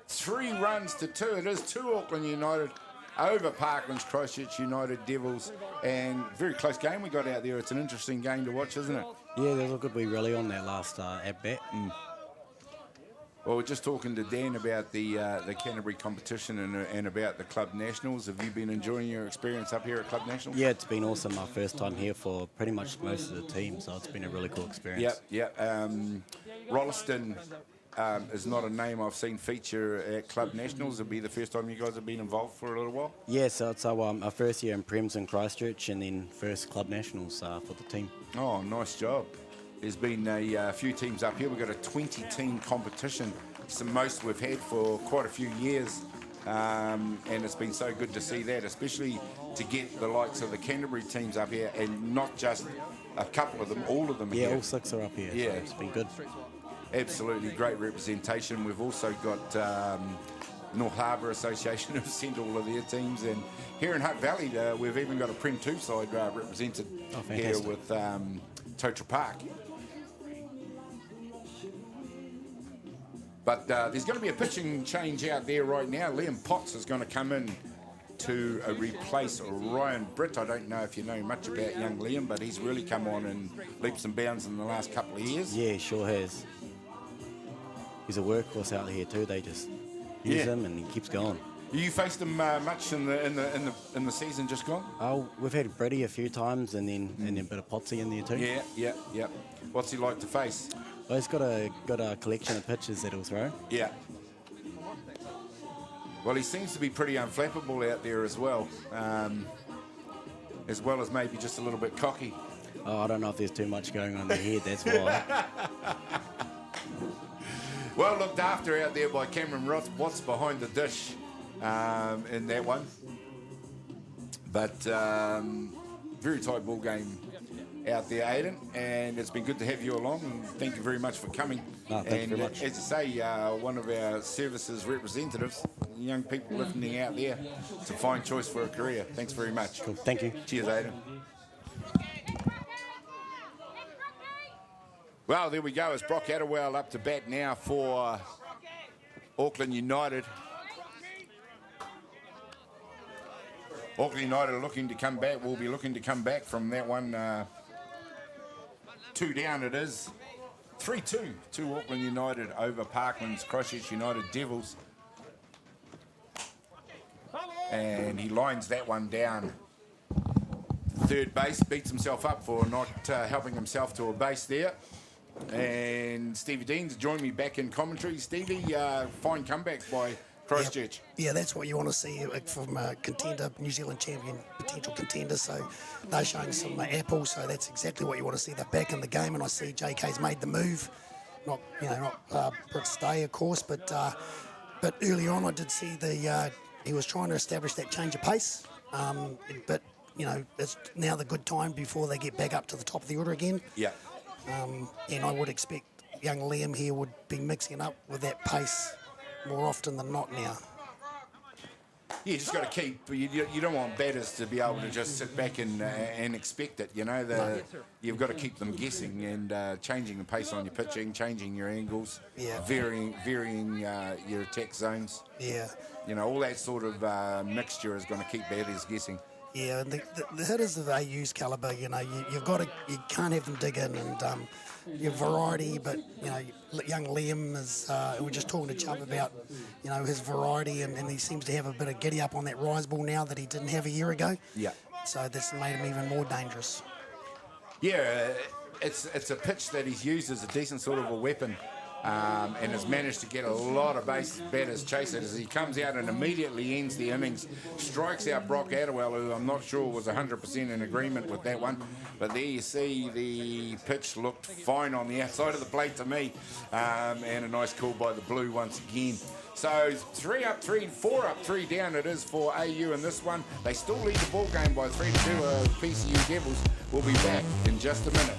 3 runs to 2. It is 2 Auckland United over Parkland's Christchurch United Devils, and very close game we got out there. It's an interesting game to watch, isn't it? Yeah, there's a good wee rally on that last at-bat. Well, we're just talking to Dan about the Canterbury competition and about the Club Nationals. Have you been enjoying your experience up here at Club Nationals? Yeah, it's been awesome. My first time here for pretty much most of the team, so it's been a really cool experience. Yep. Rolleston is not a name I've seen feature at Club Nationals. It'll be the first time you guys have been involved for a little while? Yeah, so it's our first year in Prems in Christchurch and then first Club Nationals for the team. Oh, nice job. There's been a few teams up here. We've got a 20-team competition. It's the most we've had for quite a few years. And it's been so good to see that, especially to get the likes of the Canterbury teams up here, and not just a couple of them, all of them here. Yeah, all 6 are up here. Yeah. So it's been good. Absolutely great representation. We've also got North Harbour Association who've sent all of their teams, and here in Hutt Valley we've even got a Prem 2 side represented here with Totra Park. But there's going to be a pitching change out there right now. Liam Potts is going to come in to replace Ryan Britt. I don't know if you know much about young Liam, but he's really come on in leaps and bounds in the last couple of years. Yeah, sure has. He's a workhorse out here too. They just use him and he keeps going. You faced him much in the season just gone? Oh, we've had Brady a few times and then a bit of Potsy in there too. Yeah. What's he like to face? Well, he's got a collection of pitches that he'll throw. Yeah. Well, he seems to be pretty unflappable out there as well as maybe just a little bit cocky. Oh, I don't know if there's too much going on in the head, that's why. Well looked after out there by Cameron Watts behind the dish in that one. But very tight ball game out there, Aidan, and it's been good to have you along, and thank you very much for coming. No, thank you very much. As you say, one of our services representatives, young people listening out there, it's a fine choice for a career. Thanks very much. Cool. Thank you. Cheers, Aidan. Well, there we go. It's Brock Attawell up to bat now for Auckland United. Auckland United are looking to come back. Will be looking to come back from that one. 2 down it is. 3-2 to Auckland United over Parkland's Christchurch United Devils. And he lines that one down. Third base, beats himself up for not helping himself to a base there. And Stevie Dean's joined me back in commentary. Stevie, fine comeback by Christchurch. Yeah, that's what you want to see from a contender, New Zealand champion, potential contender. So they're showing some apple. So that's exactly what you want to see. They're back in the game, and I see JK's made the move. Not Brit Stay, of course, but early on I did see he was trying to establish that change of pace. But it's now the good time before they get back up to the top of the order again. Yeah. And I would expect young Liam here would be mixing up with that pace more often than not now. You just got to keep. You don't want batters to be able to just sit back and expect it. You've got to keep them guessing and changing the pace on your pitching, changing your angles, varying your attack zones. Yeah. All that sort of mixture is going to keep batters guessing. Yeah, and the hitters of AU's calibre, you can't have them dig in, and your variety. But young Liam is. We're just talking to Chubb about his variety, and he seems to have a bit of giddy up on that rise ball now that he didn't have a year ago. Yeah. So that's made him even more dangerous. Yeah, it's a pitch that he's used as a decent sort of a weapon. And has managed to get a lot of batters chase it as he comes out and immediately ends the innings, strikes out Brock Attawell, who I'm not sure was 100% in agreement with that one, but there you see the pitch looked fine on the outside of the plate to me, and a nice call by the Blue once again. So 3 up, 3, 4 up, 3 down it is for AU in this one. They still lead the ball game by 3-2. PCU Devils will be back in just a minute.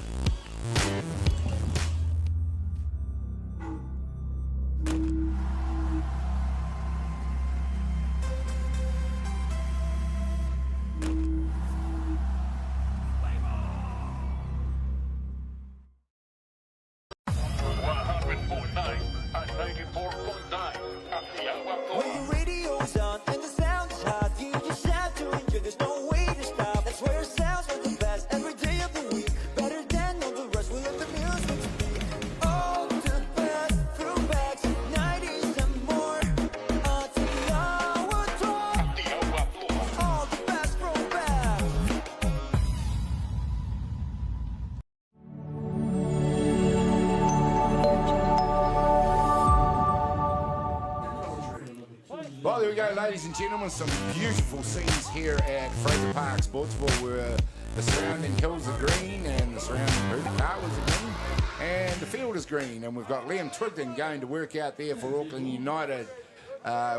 Well, there we go, ladies and gentlemen. Some beautiful scenes here at Fraser Park Sportsville, where the surrounding hills are green and the surrounding towers are green and the field is green. And we've got Liam Twigden going to work out there for Auckland United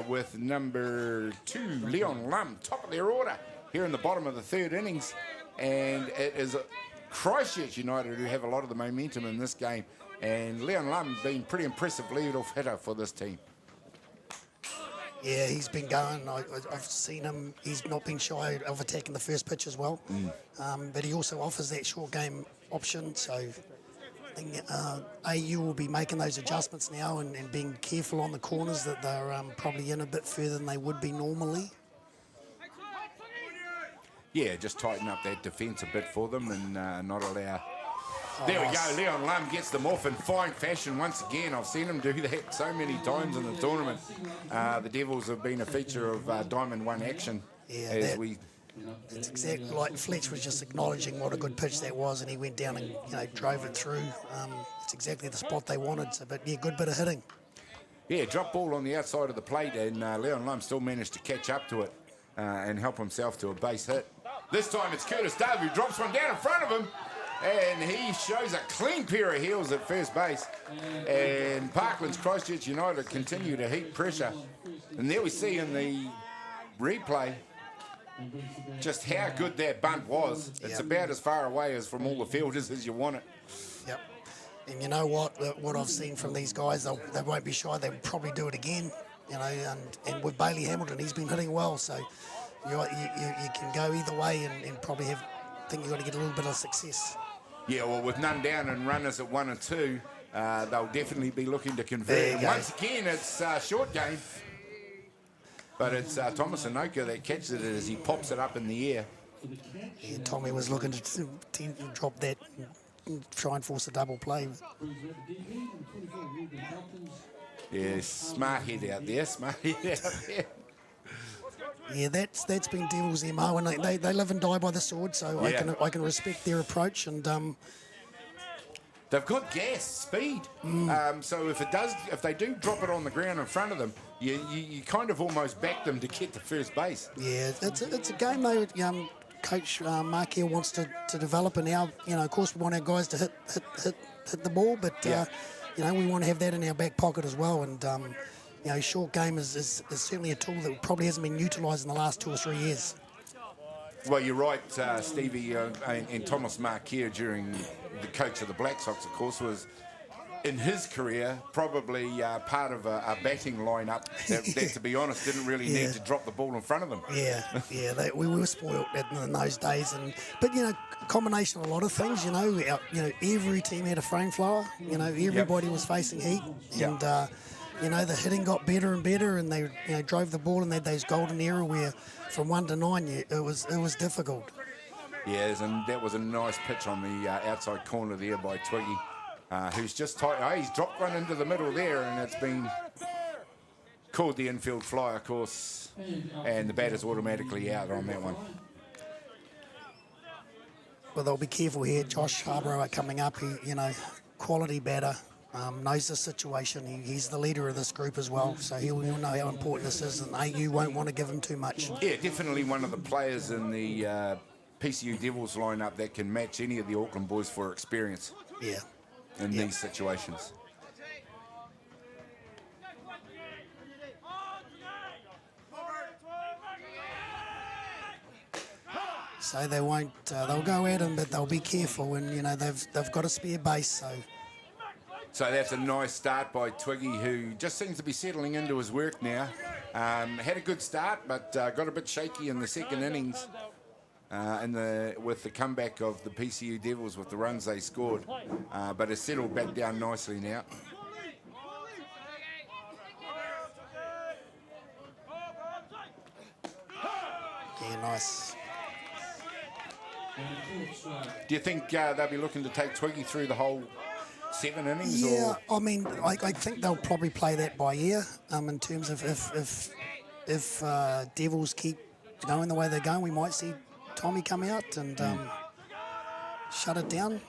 with number 2, Leon Lum, top of their order here in the bottom of the third innings. And it is Christchurch United who have a lot of the momentum in this game. And Leon Lum being pretty impressive lead-off hitter for this team. Yeah, he's been going. I've seen him. He's not been shy of attacking the first pitch as well. But he also offers that short game option. So I think AU will be making those adjustments now and being careful on the corners that they're probably in a bit further than they would be normally. Yeah, just tighten up that defence a bit for them and not allow... There we go, Leon Lum gets them off in fine fashion once again. I've seen him do that so many times in the tournament. The Devils have been a feature of Diamond 1 action. Yeah, it's exactly like Fletch was just acknowledging what a good pitch that was, and he went down and drove it through. It's exactly the spot they wanted, but yeah, good bit of hitting. Yeah, drop ball on the outside of the plate, and Leon Lum still managed to catch up to it and help himself to a base hit. This time it's Curtis Dove who drops one down in front of him. And he shows a clean pair of heels at first base. And Parkland's Christchurch United continue to heap pressure. And there we see in the replay just how good that bunt was. It's about as far away as from all the fielders as you want it. Yep. And you know what I've seen from these guys, they won't be shy. They'll probably do it again. You know, and with Bailey Hamilton, he's been hitting well, so you can go either way and probably think you've got to get a little bit of success. Yeah, well, with none down and runners at 1 and 2, they'll definitely be looking to convert. And once again, it's short game, but it's Thomas Anoka that catches it as he pops it up in the air. Yeah, Tommy was looking to drop that and try and force a double play. Yeah, smart head out there, Yeah, that's been Devils' MO, and they live and die by the sword. So I can respect their approach, and they've got gas, speed. So if they do drop it on the ground in front of them, you kind of almost back them to get to first base. Yeah, it's a game though. Coach Mark here wants to develop, and now of course we want our guys to hit the ball, but we want to have that in our back pocket as well, and. Short game is certainly a tool that probably hasn't been utilised in the last 2 or 3 years. Well, you're right, Stevie, and Thomas Marquere, during the coach of the Black Sox, of course, was, in his career, probably part of a batting lineup that, to be honest, didn't really need to drop the ball in front of them. We were spoilt in those days, but combination of a lot of things. Every team had a frame flower. Everybody was facing heat, and. The hitting got better and better, and they drove the ball, and they had those golden era where from 1 to 9 it was difficult. Yes, and that was a nice pitch on the outside corner there by Twiggy, who's just tight. Oh, he's dropped one into the middle there, and it's been called the infield fly, of course, and the batter's automatically out on that one. Well, they'll be careful here. Josh Harborough coming up, quality batter. Knows the situation. He's the leader of this group as well, so he'll know how important this is, and AU won't want to give him too much. Yeah, definitely one of the players in the PCU Devils lineup that can match any of the Auckland boys for experience. Yeah. In these situations. So they won't. They'll go at him, but they'll be careful, and they've got a spare base, So that's a nice start by Twiggy, who just seems to be settling into his work now. Had a good start, but got a bit shaky in the second innings with the comeback of the PCU Devils with the runs they scored, but has settled back down nicely now. Yeah, nice. Do you think they'll be looking to take Twiggy through the whole 7 innings? Yeah, I mean, I think they'll probably play that by ear. In terms of if Devils keep going the way they're going, we might see Tommy come out and shut it down.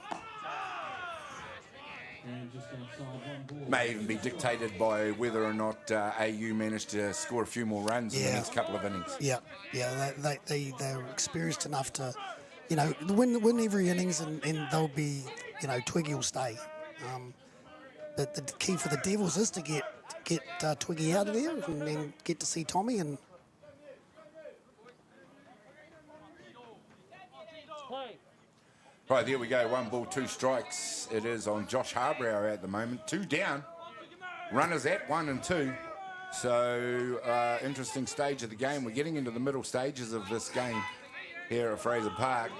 May even be dictated by whether or not AU managed to score a few more runs in the next couple of innings. Yeah, they're experienced enough to, win every innings, and they'll be, Twiggy will stay. But the key for the Devils is to get Twiggy out of there and then get to see Tommy. And right, there we go. 1 ball, 2 strikes. It is on Josh Harborough at the moment. 2 down. Runners at 1 and 2. So interesting stage of the game. We're getting into the middle stages of this game here at Fraser Park.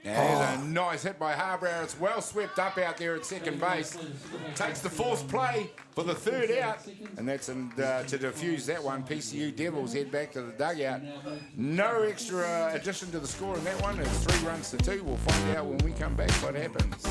And a nice hit by Harborough. It's well swept up out there at second base. Takes the forced play for the 3rd out. And that's to defuse that one. PCU Devils head back to the dugout. No extra addition to the score in that one. It's 3 runs to 2. We'll find out when we come back what happens.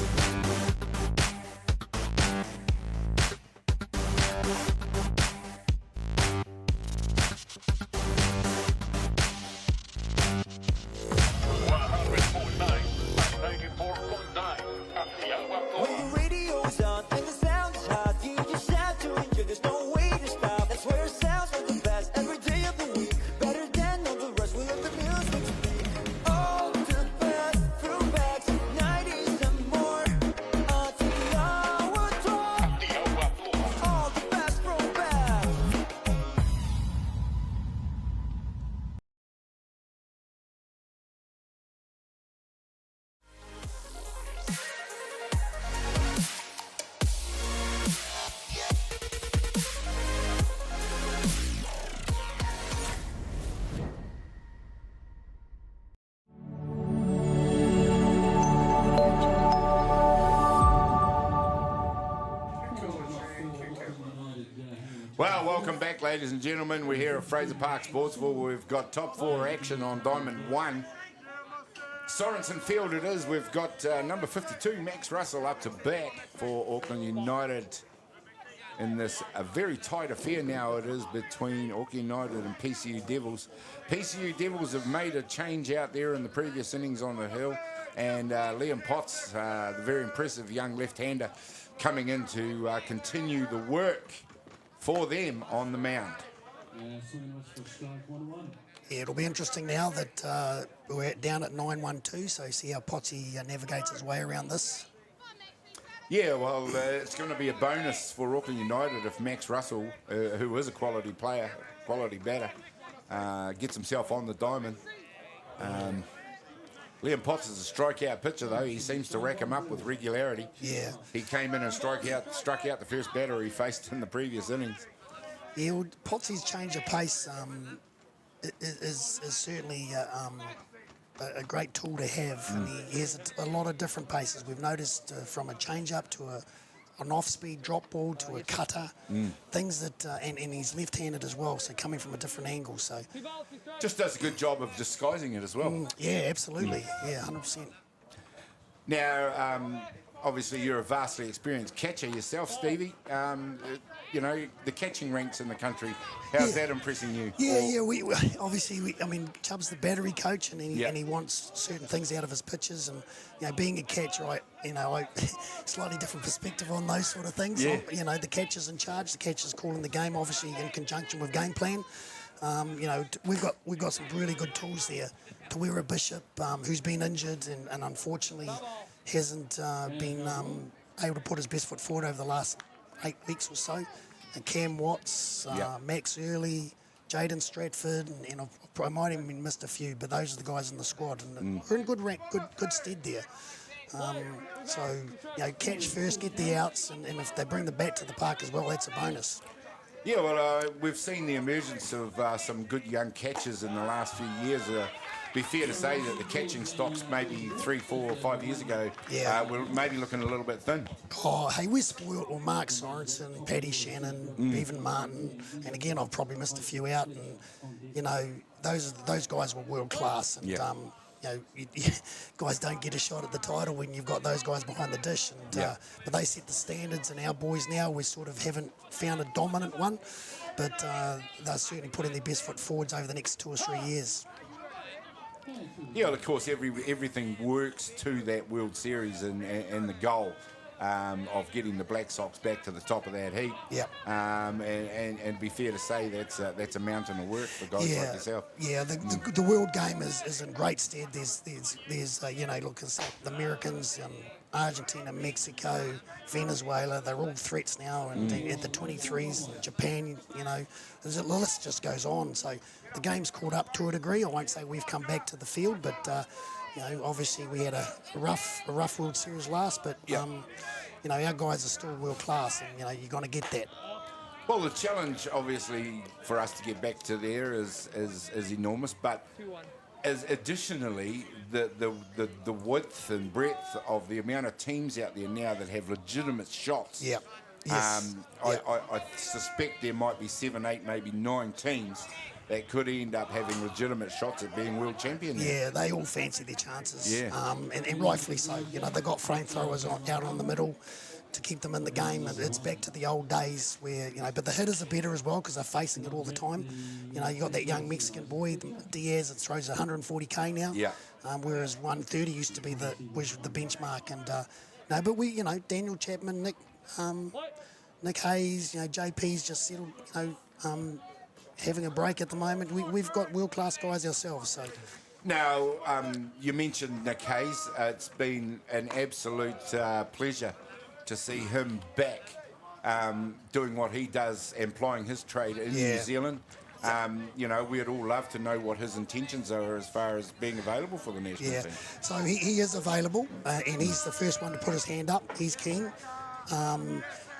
When the radio's on and the sound is hot, you just have to enjoy. There's no way to stop. That's where it sounds from the best every day of the week. Better than all the rest. We let the music speak. All the best throwbacks, 90s and more. Atiawa Well, welcome back, ladies and gentlemen. We're here at Fraser Park Sportsville. We've got top 4 action on Diamond 1. Sorensen Field it is. We've got number 52, Max Russell, up to bat for Auckland United in this a very tight affair now it is between Auckland United and PCU Devils. PCU Devils have made a change out there in the previous innings on the hill, and Liam Potts, the very impressive young left-hander, coming in to continue the work for them on the mound. Yeah, it'll be interesting now that we're down at 9-1-2, so see how Potty navigates his way around this. Yeah, well, it's going to be a bonus for Auckland United if Max Russell, who is a quality player, quality batter, gets himself on the diamond. Liam Potts is a strikeout pitcher, though. He seems to rack him up with regularity. Yeah. He came in and struck out the first batter he faced in the previous innings. Yeah, well, Potsy's change of pace is certainly a great tool to have, and he has a lot of different paces. We've noticed from a change-up to an off-speed drop ball to a cutter, things that, and he's left-handed as well, so coming from a different angle. So just does a good job of disguising it as well. Yeah, absolutely. Yeah, 100%. Now, obviously, you're a vastly experienced catcher yourself, Stevie. You know, the catching ranks in the country, how's that impressing you? Yeah, we obviously, I mean, Chubb's the battery coach, and he wants certain things out of his pitches, and, you know, being a catcher, I slightly different perspective on those sort of things. Yeah. You know, the catcher's in charge, the catcher's calling the game, obviously in conjunction with game plan. You know, we've got some really good tools there. Tawira Bishop, who's been injured and unfortunately hasn't been able to put his best foot forward over the last 8 weeks or so. And Cam Watts, Max Early, Jaden Stratford, and I might even missed a few, but those are the guys in the squad, and we're in good rank, good stead there. So, you know, catch first, get the outs, and if they bring the bat to the park as well, that's a bonus. Yeah, well, we've seen the emergence of some good young catchers in the last few years. Be fair to say that the catching stocks maybe 3, 4 or 5 years ago were maybe looking a little bit thin. Oh, hey, we're spoiled. Well, Mark Sorensen, Paddy Shannon, Bevan Martin, and again, I've probably missed a few out. And you know, those guys were world class. And you know, guys don't get a shot at the title when you've got those guys behind the dish. And but they set the standards, and our boys now, we sort of haven't found a dominant one, but they're certainly putting their best foot forwards over the next 2 or 3 years. Yeah, well, of course, everything works to that World Series and the goal of getting the Black Sox back to the top of that heap. Yeah. And be fair to say that's a mountain of work for guys like yourself. Yeah, the world game is in great stead. There's you know, look, the Americans, Argentina, Mexico, Venezuela, they're all threats now, and at the 23s, Japan, you know, the list just goes on. So the game's caught up to a degree. I won't say we've come back to the field, but you know, obviously we had a rough World Series last, but you know, our guys are still world class, and you know, you're going to get that. Well, the challenge, obviously, for us to get back to there is enormous, but as additionally, the width and breadth of the amount of teams out there now that have legitimate shots. Yeah. Yes. I suspect there might be 7, 8, maybe 9 teams that could end up having legitimate shots at being world champion. Yeah, they all fancy their chances. Yeah. And rightfully so. You know, they got flamethrowers out on the middle to keep them in the game. It's back to the old days where, you know, but the hitters are better as well because they're facing it all the time. You know, you got that young Mexican boy, Diaz, that throws 140k now. Yeah. Whereas 130 used to be the benchmark. And no, but we, you know, Daniel Chapman, Nick Hayes, you know, JP's just settled, you know, having a break at the moment. We've got world-class guys ourselves. So. Now, you mentioned Nick Hayes. It's been an absolute pleasure to see him back doing what he does, employing his trade in New Zealand. You know, we'd all love to know what his intentions are as far as being available for the national team. So he is available, and he's the first one to put his hand up. He's keen.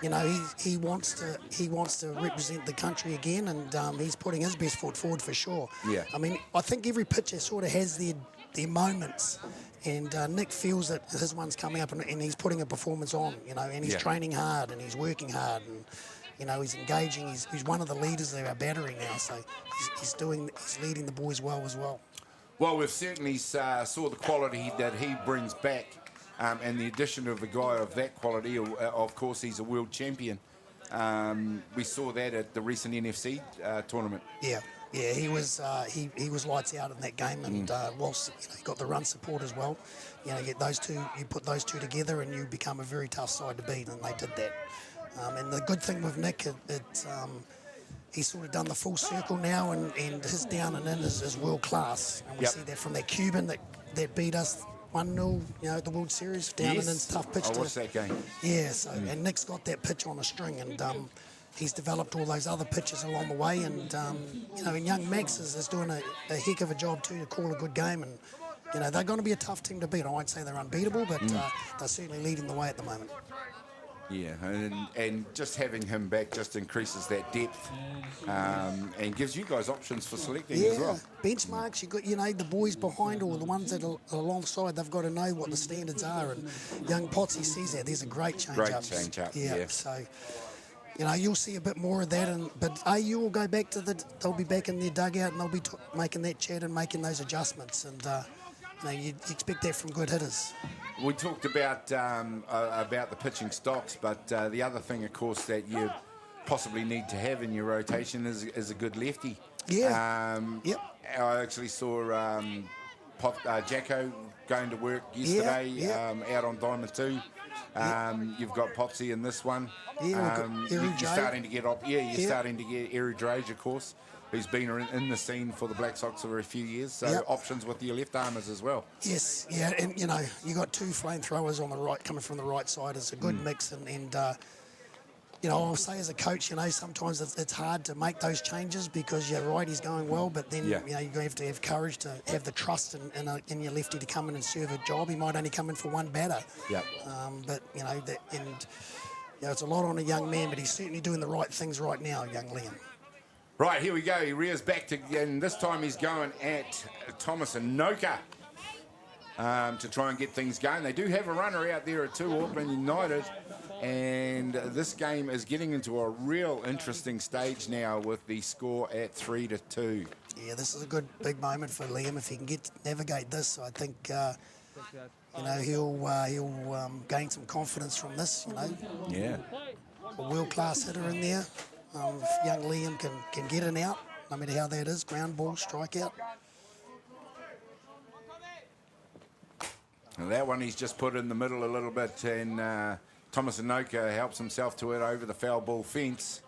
You know, he wants to represent the country again, and he's putting his best foot forward for sure. Yeah. I mean, I think every pitcher sort of has their moments, and Nick feels that his one's coming up, and he's putting a performance on. You know, and he's training hard and he's working hard, and You know, he's engaging. He's one of the leaders of our battery now, so he's leading the boys well as well. Well, we've certainly saw the quality that he brings back, and the addition of a guy of that quality. Of course, he's a world champion. We saw that at the recent NFC tournament. Yeah, he was lights out in that game, and whilst he got the run support as well, you put those two together, and you become a very tough side to beat, and they did that. And the good thing with Nick, he's sort of done the full circle now, and his down and in is world class, and we see that from that Cuban that beat us 1-0, at the World Series. Down and in's tough pitch. I watched that game. Yeah, so and Nick's got that pitch on a string, and he's developed all those other pitches along the way, and and young Max is doing a heck of a job too to call a good game, and they're going to be a tough team to beat. I won't say they're unbeatable, but they're certainly leading the way at the moment. Yeah, and just having him back just increases that depth, and gives you guys options for selecting as well. Benchmarks. You got the boys behind, or the ones that are alongside. They've got to know what the standards are, and young Potsy sees that. There's a great change up. Yeah. So you'll see a bit more of that, but AU will go back to they'll be back in their dugout, and they'll be making that chat and making those adjustments, and you expect that from good hitters. We talked about the pitching stocks, but the other thing, of course, that you possibly need to have in your rotation is a good lefty. Yeah. Yep. I actually saw Jacko going to work yesterday out on Diamond 2. You've got Popsy in this one. Yeah, you're starting to get starting to get Eru Drage, of course, who's been in the scene for the Black Sox for a few years. So options with your left armers as well. Yes, yeah, and you got two flamethrowers on the right coming from the right side. It's a good mix, and I'll say as a coach, sometimes it's hard to make those changes because your righty's going well, but then you're going to have courage to have the trust in your lefty to come in and serve a job. He might only come in for one batter. Yeah. But it's a lot on a young man, but he's certainly doing the right things right now, young Liam. Right, here we go. He rears back and this time he's going at Thomas Anoka to try and get things going. They do have a runner out there at 2, Auckland United, and this game is getting into a real interesting stage now with the score at 3-2. Yeah, this is a good big moment for Liam if he can navigate this. I think he'll gain some confidence from this. Yeah, a world-class hitter in there. If young Liam can get an out, no matter how that is, ground ball, strikeout. And that one he's just put in the middle a little bit, and Thomas Anoka helps himself to it over the foul ball fence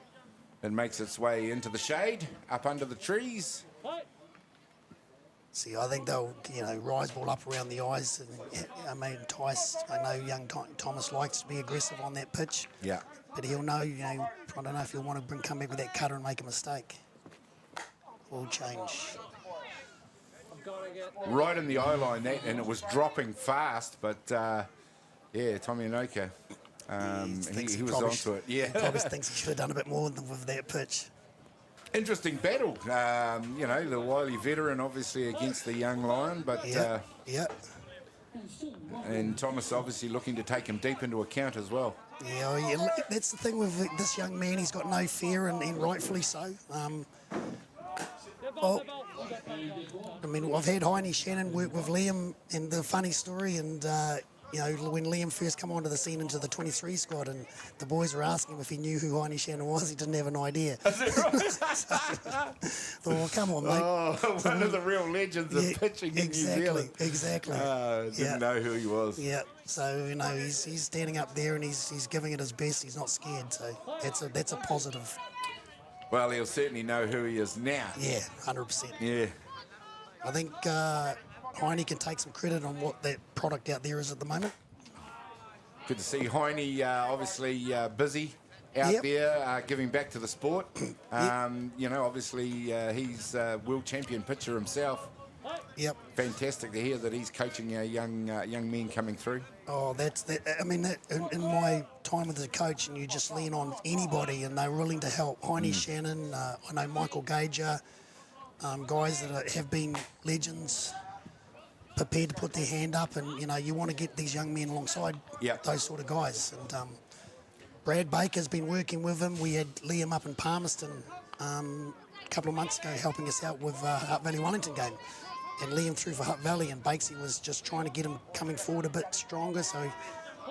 and makes its way into the shade, up under the trees. See, I think they'll, rise ball up around the eyes and entice. I know young Thomas likes to be aggressive on that pitch. Yeah. But he'll know, I don't know if he'll want to come back with that cutter and make a mistake. Will change. Right in the eye line, and it was dropping fast, but Tommy Anoka, he was onto it. Yeah. He probably thinks he should have done a bit more with that pitch. Interesting battle, the wily veteran obviously against the young lion, but and Thomas obviously looking to take him deep into account as well. Yeah, that's the thing with this young man. He's got no fear, and rightfully so. I've had Heine Shannon work with Liam, and the funny story, and when Liam first come onto the scene into the 23 squad, and the boys were asking him if he knew who Heine Shannon was, he didn't have an idea. Is that right? Thought, well, come on, mate. One of the real legends of pitching in New Zealand. Exactly. Didn't know who he was. Yeah. So he's standing up there and he's giving it his best. He's not scared. So that's a positive. Well, he'll certainly know who he is now. Yeah, 100%. Yeah. I think Heine can take some credit on what that product out there is at the moment. Good to see Heine obviously busy out there, giving back to the sport. Obviously he's a world champion pitcher himself. Yep. Fantastic to hear that he's coaching young men coming through. Oh, that's that. I mean, that in my time with the coach, and you just lean on anybody, and they're willing to help. Heine Shannon, I know Michael Gager, guys that have been legends, prepared to put their hand up, and you want to get these young men alongside those sort of guys. And Brad Baker's been working with him. We had Liam up in Palmerston a couple of months ago helping us out with Hutt Valley Wellington game. And Liam threw for Hutt Valley, and Bakesy was just trying to get him coming forward a bit stronger, so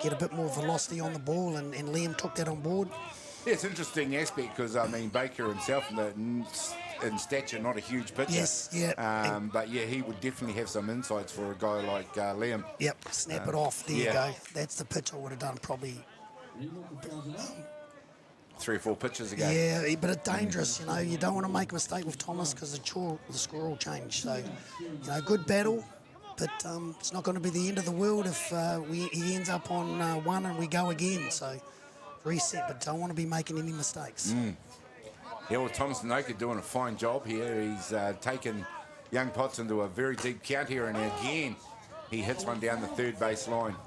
get a bit more velocity on the ball, and Liam took that on board. Yeah, it's an interesting aspect because, I mean, Baker himself in stature, not a huge pitcher. Yes, yeah. But, yeah, he would definitely have some insights for a guy like Liam. Yep, snap it off. There you go. That's the pitch I would have done probably 3 or 4 pitches ago. Yeah, but it's dangerous, you know. You don't want to make a mistake with Thomas because the score will change. So, you know, good battle, but it's not going to be the end of the world if he ends up on 1 and we go again. So, reset, but don't want to be making any mistakes. Yeah, well, Thomas Noka doing a fine job here. He's taken young Potts into a very deep count here, and again, he hits one down the third base line.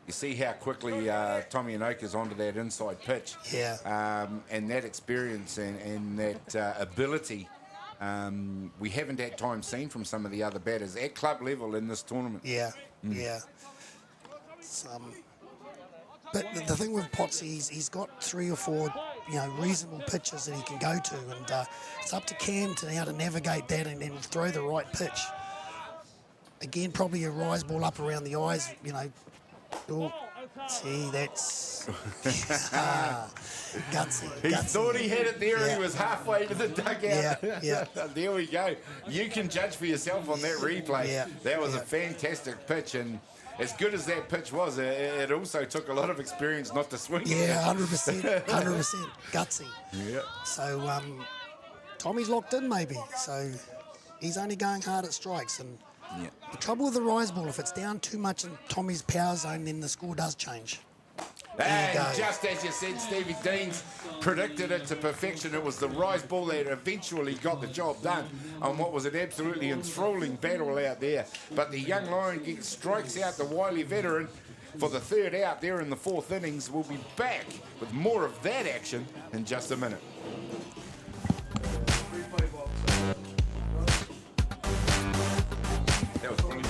You see how quickly Tommy Anoka's onto that inside pitch. Yeah. And that experience and that ability we haven't at times seen from some of the other batters at club level in this tournament. Yeah, yeah. It's, but the thing with Potts, he's got 3 or 4, you know, reasonable pitches that he can go to, and it's up to Cam to now to navigate that and throw the right pitch. Again, probably a rise ball up around the eyes, you know. Oh, see, that's gutsy. He thought he had it there, and he was halfway to the dugout. Yeah. There we go. You can judge for yourself on that replay. Yeah. That was a fantastic pitch, and as good as that pitch was, it also took a lot of experience not to swing. Yeah, 100%, 100%, gutsy. Yeah. So Tommy's locked in maybe. So he's only going hard at strikes, and the trouble with the rise ball, if it's down too much in Tommy's power zone, then the score does change. And just as you said, Stevie Deans predicted it to perfection. It was the rise ball that eventually got the job done on what was an absolutely enthralling battle out there. But the young Lion strikes out the wily veteran for the 3rd out there in the 4th innings. We'll be back with more of that action in just a minute. That was brilliant.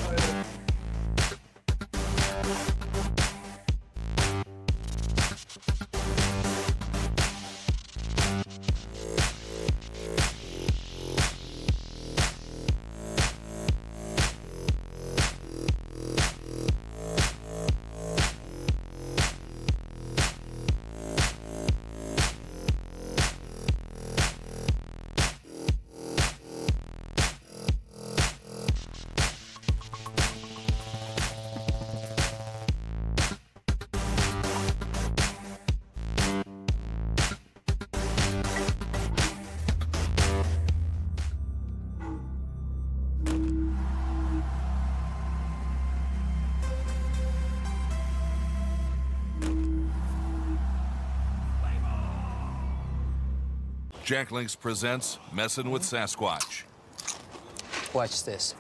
Jack Links presents Messin' with Sasquatch. Watch this.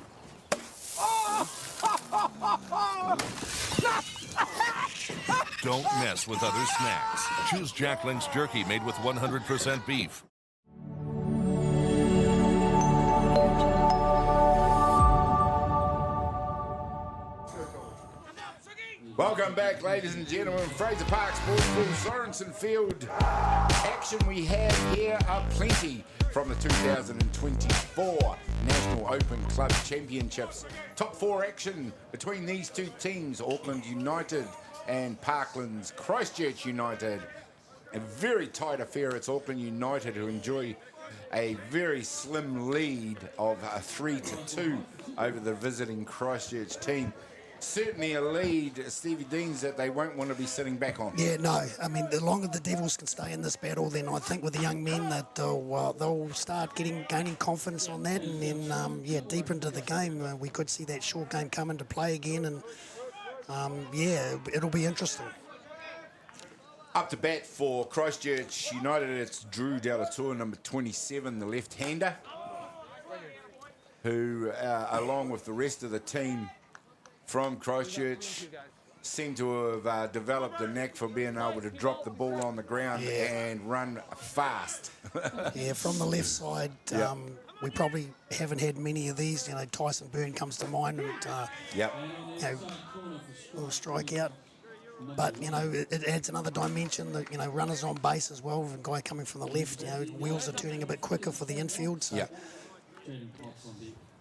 Don't mess with other snacks. Choose Jack Links jerky made with 100% beef. Welcome back, ladies and gentlemen. Fraser Park Sports Pool, Sorensen Field. Action we have here are plenty from the 2024 National Open Club Championships. Top 4 action between these two teams, Auckland United and Parkland's Christchurch United. A very tight affair. It's Auckland United who enjoy a very slim lead of 3-2 over the visiting Christchurch team. Certainly a lead, Stevie Deans, that they won't want to be sitting back on. Yeah, no. I mean, the longer the Devils can stay in this battle, then I think with the young men that they'll start gaining confidence on that, and then deep into the game, we could see that short game come into play again, and it'll be interesting. Up to bat for Christchurch United, it's Drew Dalatour, number 27, the left-hander, who, along with the rest of the team from Christchurch, seem to have developed a knack for being able to drop the ball on the ground and run fast. Yeah, from the left side, we probably haven't had many of these. You know, Tyson Byrne comes to mind, and little strikeout. But, you know, it adds another dimension. That, you know, runners on base as well. With a guy coming from the left, you know, wheels are turning a bit quicker for the infield. So. Yeah.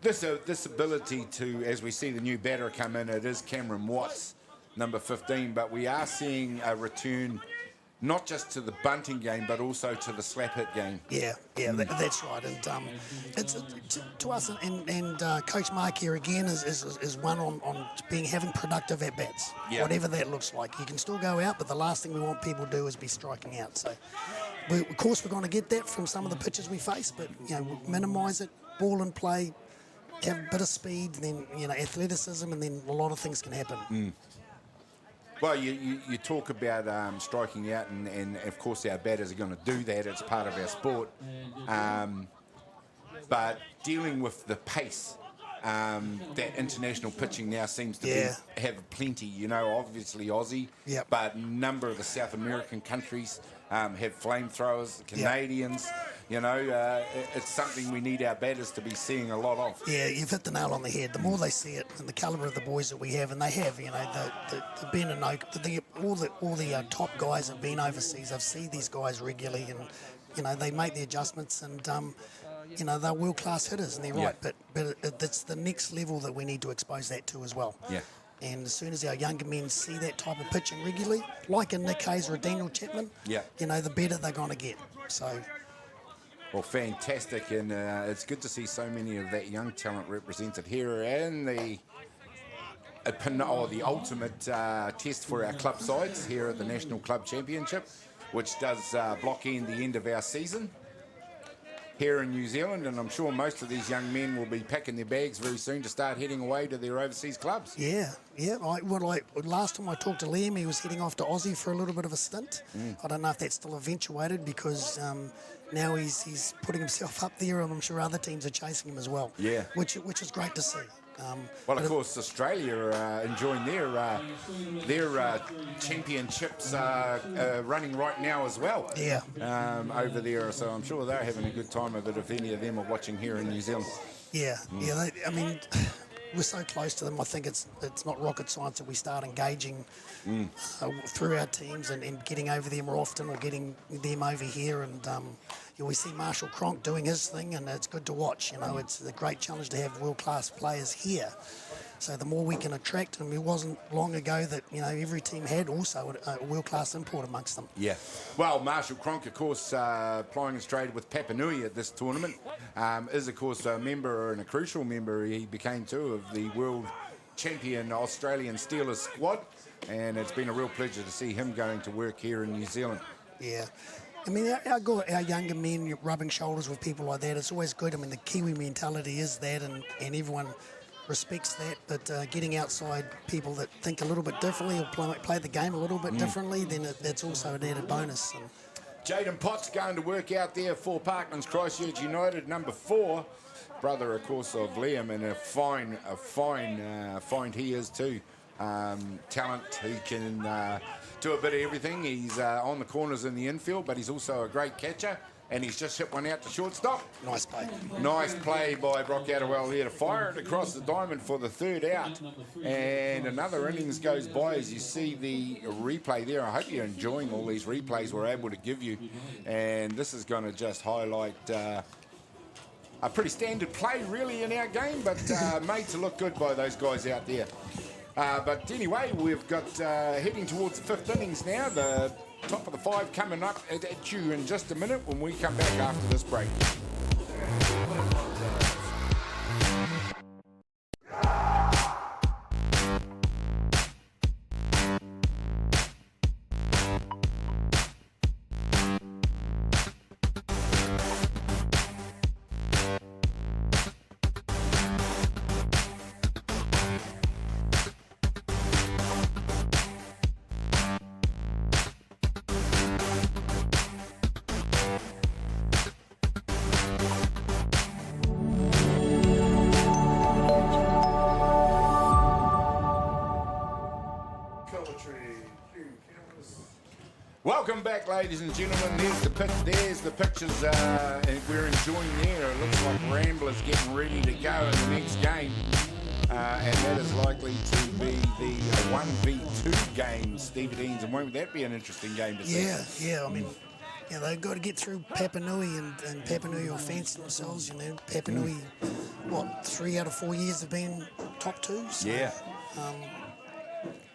This ability to, as we see the new batter come in, it is Cameron Watts, number 15, but we are seeing a return not just to the bunting game, but also to the slap hit game. Yeah, that's right. And it's to us, and Coach Mark here again is one on having productive at bats, whatever that looks like. You can still go out, but the last thing we want people to do is be striking out. So, of course, we're going to get that from some of the pitches we face, but you know, minimise it, ball in play, have a bit of speed, and then you know, athleticism, and then a lot of things can happen. Well, you talk about striking out, and of course our batters are going to do that. It's part of our sport. But dealing with the pace that international pitching now seems to have plenty. You know, obviously Aussie, but a number of the South American countries have flamethrowers, the Canadians. You know, it's something we need our batters to be seeing a lot of. Yeah, you've hit the nail on the head. The more they see it, and the calibre of the boys that we have, and they have, you know, the Ben and Oak, all the top guys have been overseas. I've seen these guys regularly, and you know, they make the adjustments, and you know, they're world-class hitters, and they're right. But it's the next level that we need to expose that to as well. Yeah. And as soon as our younger men see that type of pitching regularly, like a Nick Hayes or a Daniel Chapman, you know, the better they're going to get. So. Well, fantastic, and it's good to see so many of that young talent represented here, and the ultimate test for our club sides here at the National Club Championship, which does blockend the end of our season here in New Zealand, and I'm sure most of these young men will be packing their bags very soon to start heading away to their overseas clubs. Yeah. Last time I talked to Liam, he was heading off to Aussie for a little bit of a stint. I don't know if that's still eventuated, because now he's putting himself up there, and I'm sure other teams are chasing him as well. Yeah. Which is great to see. Well, of course, Australia are enjoying their championships running right now as well. Yeah. Over there, so I'm sure they're having a good time of it if any of them are watching here in New Zealand. Yeah, I mean, we're so close to them. I think it's not rocket science that we start engaging through our teams and getting over there more often, or getting them over here. And we see Marshall Cronk doing his thing, and it's good to watch. You know, it's a great challenge to have world-class players here. So the more we can attract, and it wasn't long ago that, you know, every team had also a world-class import amongst them. Yeah. Well, Marshall Cronk, of course, plying his trade with Papua Nui at this tournament, is, of course, a member, and a crucial member. He became too of the world champion Australian Steelers squad, and it's been a real pleasure to see him going to work here in New Zealand. Yeah. I mean, our younger men rubbing shoulders with people like that, it's always good. I mean, the Kiwi mentality is that, and everyone respects that, but getting outside people that think a little bit differently, or play the game a little bit differently, then that's also an added bonus. And Jaden Potts going to work out there for Parklands Christchurch United, number 4. Brother, of course, of Liam, and a fine he is too. Talent, he can do a bit of everything. He's on the corners in the infield, but he's also a great catcher, and he's just hit one out to shortstop. Nice play. Nice play by Brock Atiawa there to fire it across the diamond for the 3rd out. And another innings goes by as you see the replay there. I hope you're enjoying all these replays we're able to give you. And this is going to just highlight a pretty standard play really in our game, but made to look good by those guys out there. But anyway, we've got heading towards the 5th innings now. The top of the 5 coming up at you in just a minute when we come back after this break. Welcome back, ladies and gentlemen. There's the pitch. There's the pictures, and we're enjoying there. It looks like Ramblers getting ready to go in the next game. and that is likely to be the 1v2 game, Stevie Deans, and won't that be an interesting game to see? Yeah. I mean, they've got to get through Papanui, and Papanui will fancy themselves. Papanui, 3 out of 4 years have been top 2. So, yeah.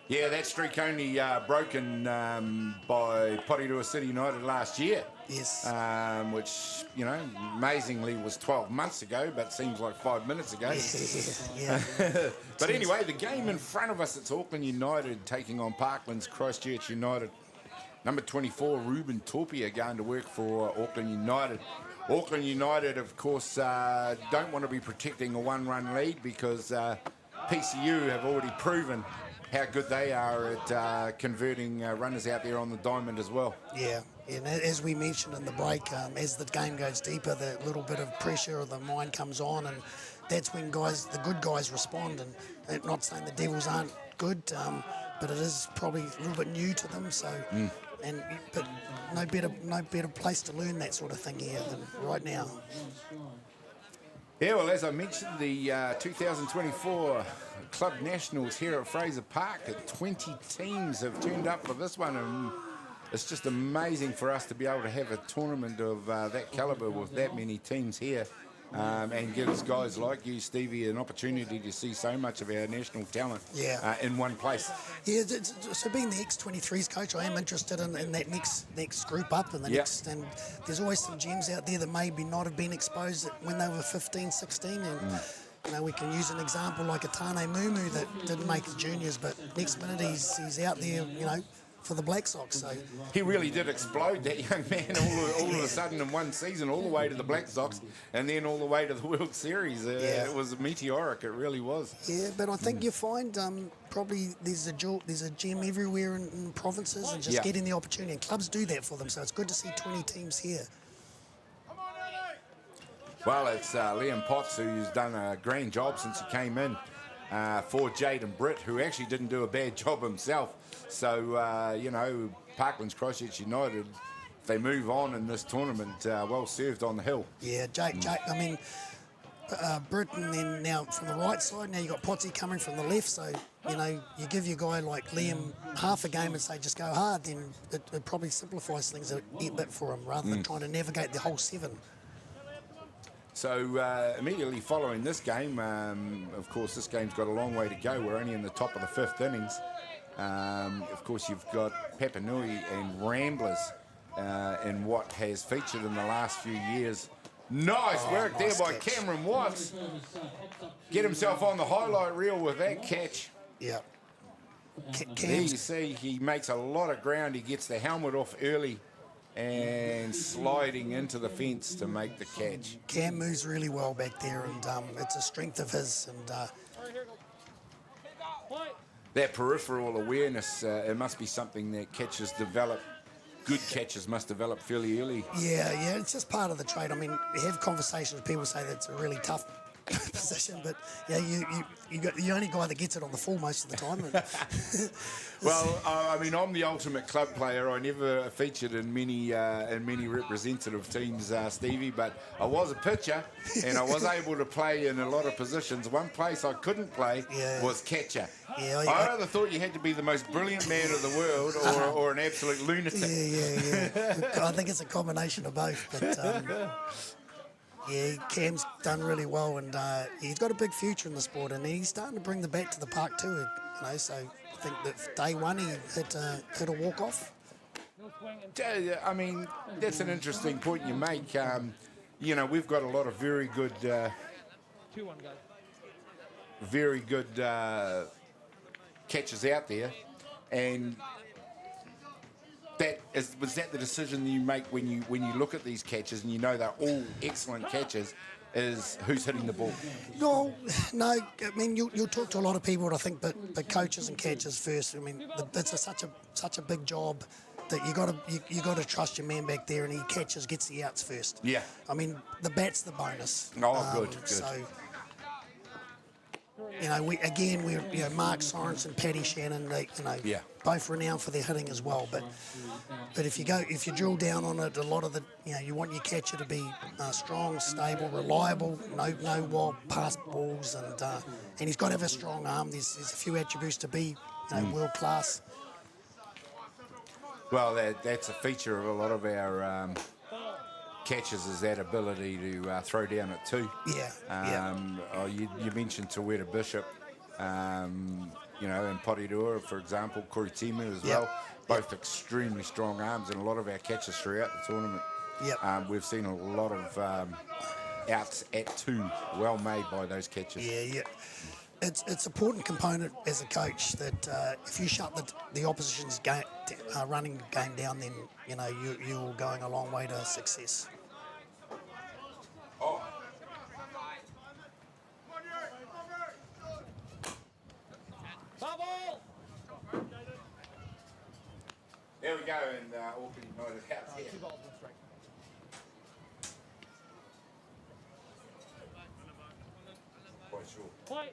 Yeah, that streak only broken by Porirua City United last year. Yes. Which, amazingly was 12 months ago, but seems like 5 minutes ago. Yeah. But anyway, the game in front of us, it's Auckland United taking on Parkland's Christchurch United. Number 24, Ruben Torpia, going to work for Auckland United. Auckland United, of course, don't want to be protecting a one-run lead because PCU have already proven how good they are at converting runners out there on the diamond as well. Yeah, and as we mentioned in the break, as the game goes deeper, the little bit of pressure of the mind comes on, and that's when the good guys respond. And I'm not saying the Devils aren't good, but it is probably a little bit new to them. So, but no better place to learn that sort of thing here than right now. Yeah, well, as I mentioned, the 2024 Club Nationals here at Fraser Park, 20 teams have turned up for this one, and it's just amazing for us to be able to have a tournament of that calibre with that many teams here, and gives guys like you, Stevie, an opportunity to see so much of our national talent in one place. Yeah, so being the X23s coach, I am interested in that next group up, and next, and there's always some gems out there that maybe not have been exposed when they were 15, 16, and we can use an example like Atane Mumu that didn't make the juniors, but next minute he's out there, for the Black Sox. So he really did explode, that young man, all of a sudden in one season, all the way to the Black Sox, and then all the way to the World Series. It was meteoric. It really was. Yeah, but I think you find probably there's a gem everywhere in provinces, and just getting the opportunity. And clubs do that for them, so it's good to see 20 teams here. Well, it's Liam Potts who's done a grand job since he came in for Jaden Britt, who actually didn't do a bad job himself. So, Parkland's Christchurch United, if they move on in this tournament, well served on the hill. Yeah, Jake, I mean, Britt, and then now from the right side, now you've got Pottsy coming from the left, so, you give your guy like Liam half a game and say just go hard, then it probably simplifies things a bit for him rather than trying to navigate the whole 7. So immediately following this game, of course, this game's got a long way to go. We're only in the top of the 5th innings. Of course, you've got Papanui and Ramblers in what has featured in the last few years. Nice work there by Cameron Watts. Get himself on the highlight reel with that catch. Yeah. There you see he makes a lot of ground. He gets the helmet off early and sliding into the fence to make the catch. Cam moves really well back there, and it's a strength of his. And that peripheral awareness, it must be something that catchers develop. Good catchers must develop fairly early. Yeah, it's just part of the trade. I mean, you have conversations with people say that's a really tough position, but you're the only guy that gets it on the full most of the time. Well, I mean, I'm the ultimate club player. I never featured in many representative teams, Stevie, but I was a pitcher and I was able to play in a lot of positions. One place I couldn't play was catcher. I either thought you had to be the most brilliant man of the world or an absolute lunatic. Yeah. I think it's a combination of both, but Cam's done really well, and he's got a big future in the sport, and he's starting to bring the bat to the park too. So I think that day one he hit a walk off. I mean, that's an interesting point you make. We've got a lot of very good catches out there, and was that the decision you make when you look at these catches and you know they're all excellent catches, is who's hitting the ball? No. I mean, you'll talk to a lot of people, I think, but coaches and catchers first. I mean, it's such a big job that you got to trust your man back there, and he catches, gets the outs first. Yeah. I mean, the bat's the bonus. Oh, good. So we're Mark Sorensen, Paddy Shannon, both renowned for their hitting as well. But if you drill down on it, a lot of the you want your catcher to be strong, stable, reliable, no wild pass balls, and he's got to have a strong arm. There's a few attributes to be world class. Well, that's a feature of a lot of our catches, is that ability to throw down at two. You mentioned Taweta Bishop, and Porirua, for example, Kuritimu as well. Both extremely strong arms, and a lot of our catches throughout the tournament. We've seen a lot of outs at two, well made by those catches. It's an important component as a coach that if you shut the opposition's running game down, then you're going a long way to success. There we go, and Auckland United out here. 2 balls, 1 strike. Quite sure. Play.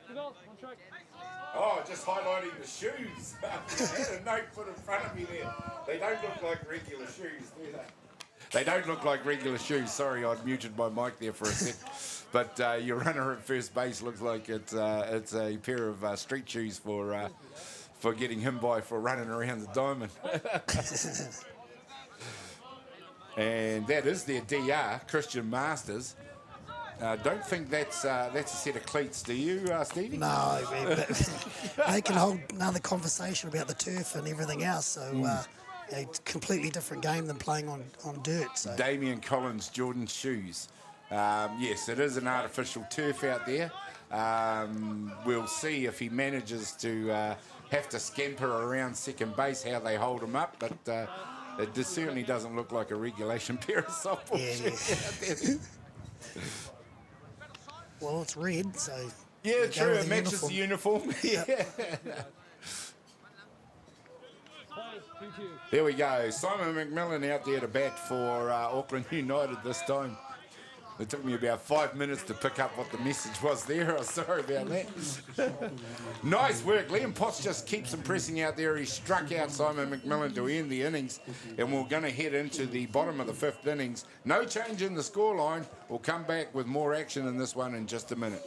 2 balls, 1 strike. Oh, just highlighting the shoes. I had a note put in front of me there. They don't look like regular shoes, do they? They don't look like regular shoes. Sorry, I'd muted my mic there for a sec. But your runner at first base looks like it's a pair of street shoes for getting him by for running around the diamond. And that is their DR, Christian Masters. Don't think that's a set of cleats, do you, Stevie? No, they can hold another conversation about the turf and everything else. So a completely different game than playing on dirt. So. Damian Collins, Jordan shoes. Yes, it is an artificial turf out there. We'll see if he manages to have to scamper around second base, how they hold him up, but it certainly doesn't look like a regulation pair of softball shoes out there. Well, it's red, so... Yeah, true, it matches the uniform. Yeah. There we go. Simon McMillan out there to bat for Auckland United this time. It took me about 5 minutes to pick up what the message was there. I'm sorry about that. Nice work. Liam Potts just keeps impressing out there. He struck out Simon McMillan to end the innings, and we're going to head into the bottom of the 5th innings. No change in the scoreline. We'll come back with more action in this one in just a minute.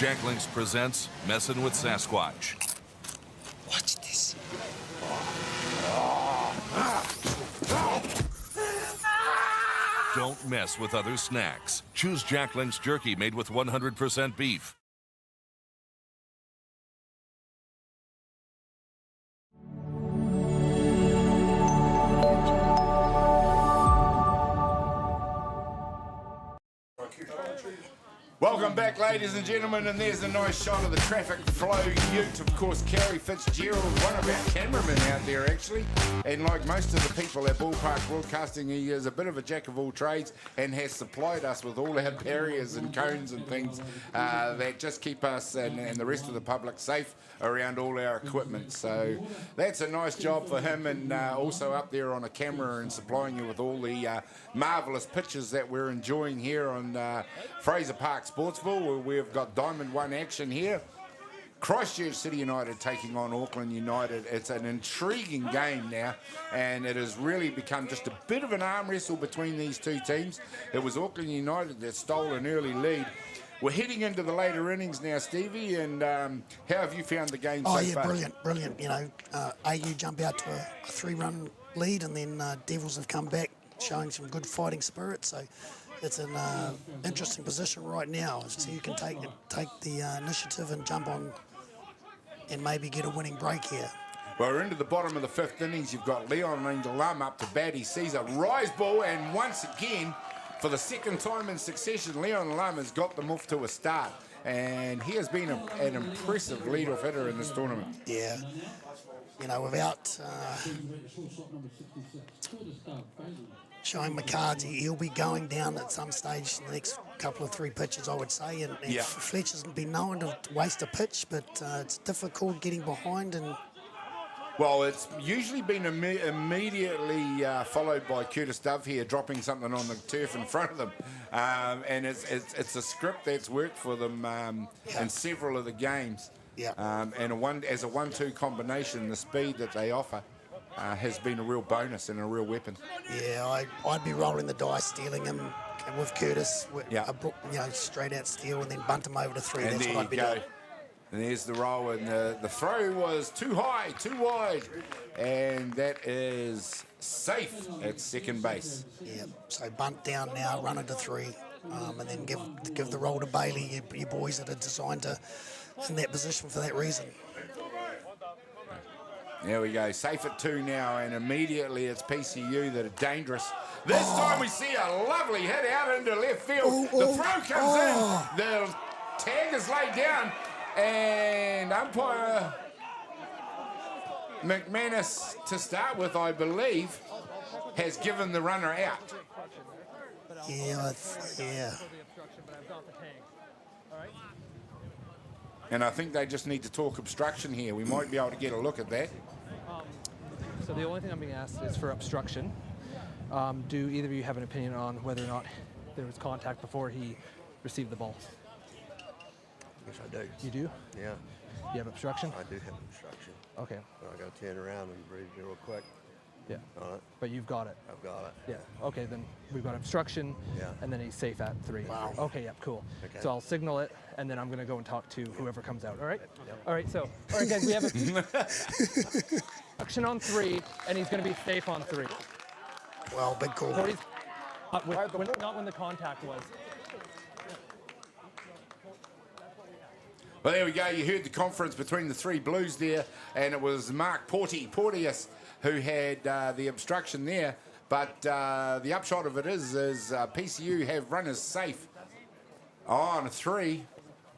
Jack Links presents Messin' with Sasquatch. Watch this. Don't mess with other snacks. Choose Jack Links jerky made with 100% beef. Welcome back, ladies and gentlemen, and there's a nice shot of the traffic flow ute. Of course, Kerry Fitzgerald, one of our cameramen out there, actually. And like most of the people at Ballpark Broadcasting, he is a bit of a jack of all trades and has supplied us with all our barriers and cones and things that just keep us and the rest of the public safe around all our equipment. So that's a nice job for him, and also up there on a camera and supplying you with all the marvellous pictures that we're enjoying here on Fraser Park Sportsville, where we've got Diamond 1 action here. Christchurch City United taking on Auckland United. It's an intriguing game now, and it has really become just a bit of an arm wrestle between these two teams. It was Auckland United that stole an early lead. We're heading into the later innings now, Stevie, and how have you found the game so far? Oh, yeah, brilliant. You know, AU jump out to a 3-run lead, and then Devils have come back, showing some good fighting spirit. So it's an interesting position right now. So you can take the initiative and jump on and maybe get a winning break here. Well, we're into the bottom of the 5th innings. You've got Leon and Lum up to bat. He sees a rise ball, and once again, for the 2nd time in succession, Leon Lum has got them off to a start. And he has been an impressive lead-off hitter in this tournament. Yeah. You know, without showing my cards, he'll be going down at some stage in the next couple of 3 pitches, I would say. And Fletcher's been known to waste a pitch, but it's difficult getting behind. And well, it's usually been immediately followed by Curtis Dove here dropping something on the turf in front of them. And it's a script that's worked for them in several of the games. Yeah. And as a 1-2 combination, the speed that they offer has been a real bonus and a real weapon. Yeah, I'd be rolling the dice, stealing him with Curtis, straight out steal, and then bunt him over to 3. And that's there what I'd be you go. doing. And there's the roll, and the throw was too high, too wide, and that is safe at second base. Yeah, so bunt down now, run into 3, and then give the roll to Bailey, your boys that are designed to in that position for that reason. There we go, safe at 2 now, and immediately it's PCU that are dangerous. This time we see a lovely hit out into left field. The throw comes in, the tag is laid down, and umpire McManus, to start with, I believe, has given the runner out. Yeah. And I think they just need to talk obstruction here. We might be able to get a look at that. So the only thing I'm being asked is for obstruction. Do either of you have an opinion on whether or not there was contact before he received the ball? Yes, I do. You do? Yeah. You have obstruction? I do have obstruction. Okay. But I got to turn around and breathe real quick. Yeah. All right. But you've got it. I've got it. Yeah. Okay, then we've got obstruction. Yeah. And then he's safe at 3. Wow. Okay, yeah, cool. Okay. So I'll signal it, and then I'm going to go and talk to whoever comes out, all right? Yep. All right, so, all right, guys, we have obstruction on 3, and he's going to be safe on 3. Well, big call. Not when the contact was. Well, there we go. You heard the conference between the 3 Blues there, and it was Mark Porteous who had the obstruction there. But the upshot of it is PCU have runners safe on 3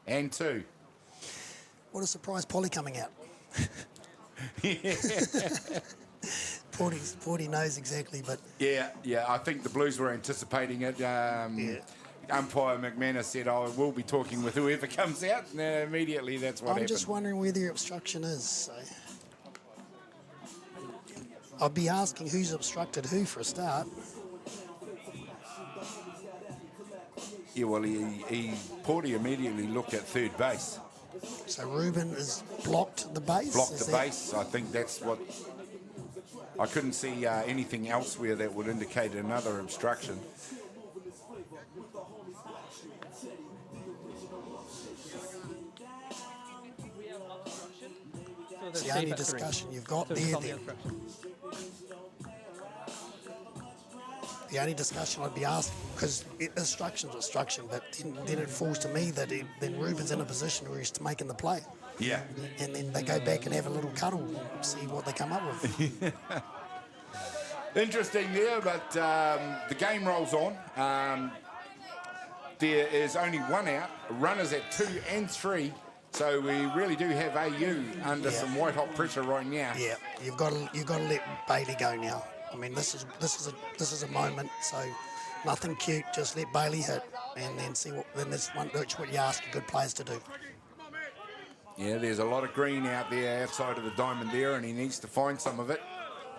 and 2. What a surprise, Polly coming out. Porty knows exactly, but... Yeah, I think the Blues were anticipating it. Umpire McManus said, I will be talking with whoever comes out. And immediately that's what happened. I'm just wondering where the obstruction is. So. I'll be asking who's obstructed who for a start. Yeah, well, Porty immediately looked at third base. So Ruben has blocked the base? Blocked the base. I think that's what... I couldn't see anything elsewhere that would indicate another obstruction. It's the only discussion you've got there then. The only discussion I'd be asking, because obstruction's obstruction, but then it falls to me that then Ruben's in a position where he's making the play. Yeah. And then they go back and have a little cuddle and see what they come up with. Interesting there, but the game rolls on. There is only 1 out, runners at 2 and 3. So we really do have AU under some white-hot pressure right now. Yeah, you've got to let Bailey go now. I mean, this is a moment. So nothing cute. Just let Bailey hit, and then see what. Then that's what you ask good players to do. Yeah, there's a lot of green out there outside of the diamond there, and he needs to find some of it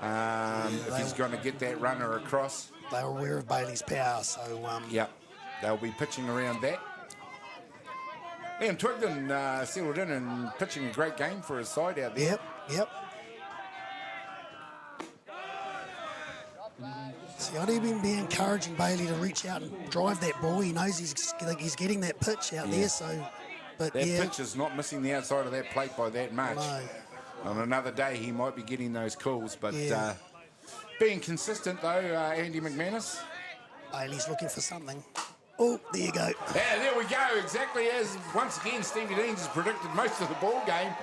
if he's going to get that runner across. They're aware of Bailey's power, so yeah, they'll be pitching around that. Liam Twigden settled in and pitching a great game for his side out there. Yep. See, I'd even be encouraging Bailey to reach out and drive that ball. He knows he's getting that pitch out there, so... But that pitch is not missing the outside of that plate by that much. No. On another day, he might be getting those calls, but being consistent, though, Andy McManus. Bailey's looking for something. Oh, there you go. Yeah, there we go. Exactly as, once again, Stevie Deans has predicted most of the ball game.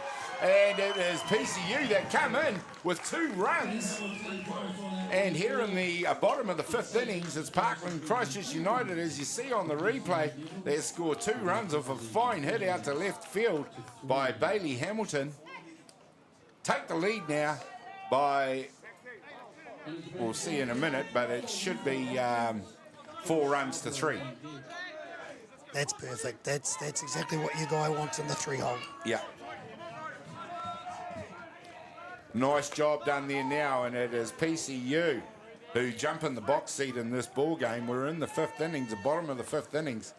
And it is PCU that come in with 2 runs. And here in the bottom of the 5th innings, it's Parkland Christchurch United. As you see on the replay, they score 2 runs off a fine hit out to left field by Bailey Hamilton. Take the lead now by, we'll see in a minute, but it should be 4 runs to 3. That's perfect. That's exactly what your guy wants in the 3-hole. Yeah. Nice job done there now, and it is PCU who jump in the box seat in this ball game. We're in the 5th innings, the bottom of the 5th innings,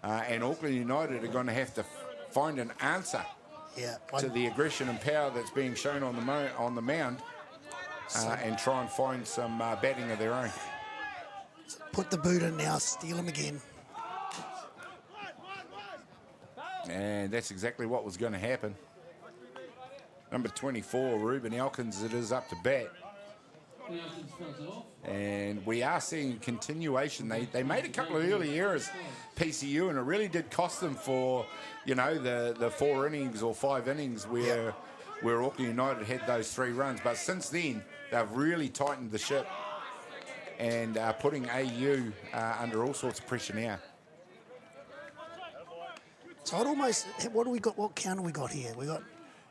and Auckland United are going to have to find an answer to the aggression and power that's being shown on the mound, and try and find some batting of their own. Put the boot in now, steal him again. And that's exactly what was going to happen. Number 24, Ruben Elkins, it is up to bat. And we are seeing a continuation. They made a couple of early errors, PCU, and it really did cost them for, you know, the 4 innings or 5 innings where Auckland United had those 3 runs. But since then, they've really tightened the ship and putting AU under all sorts of pressure now. So it almost, what do we got? What count have we got here? We got.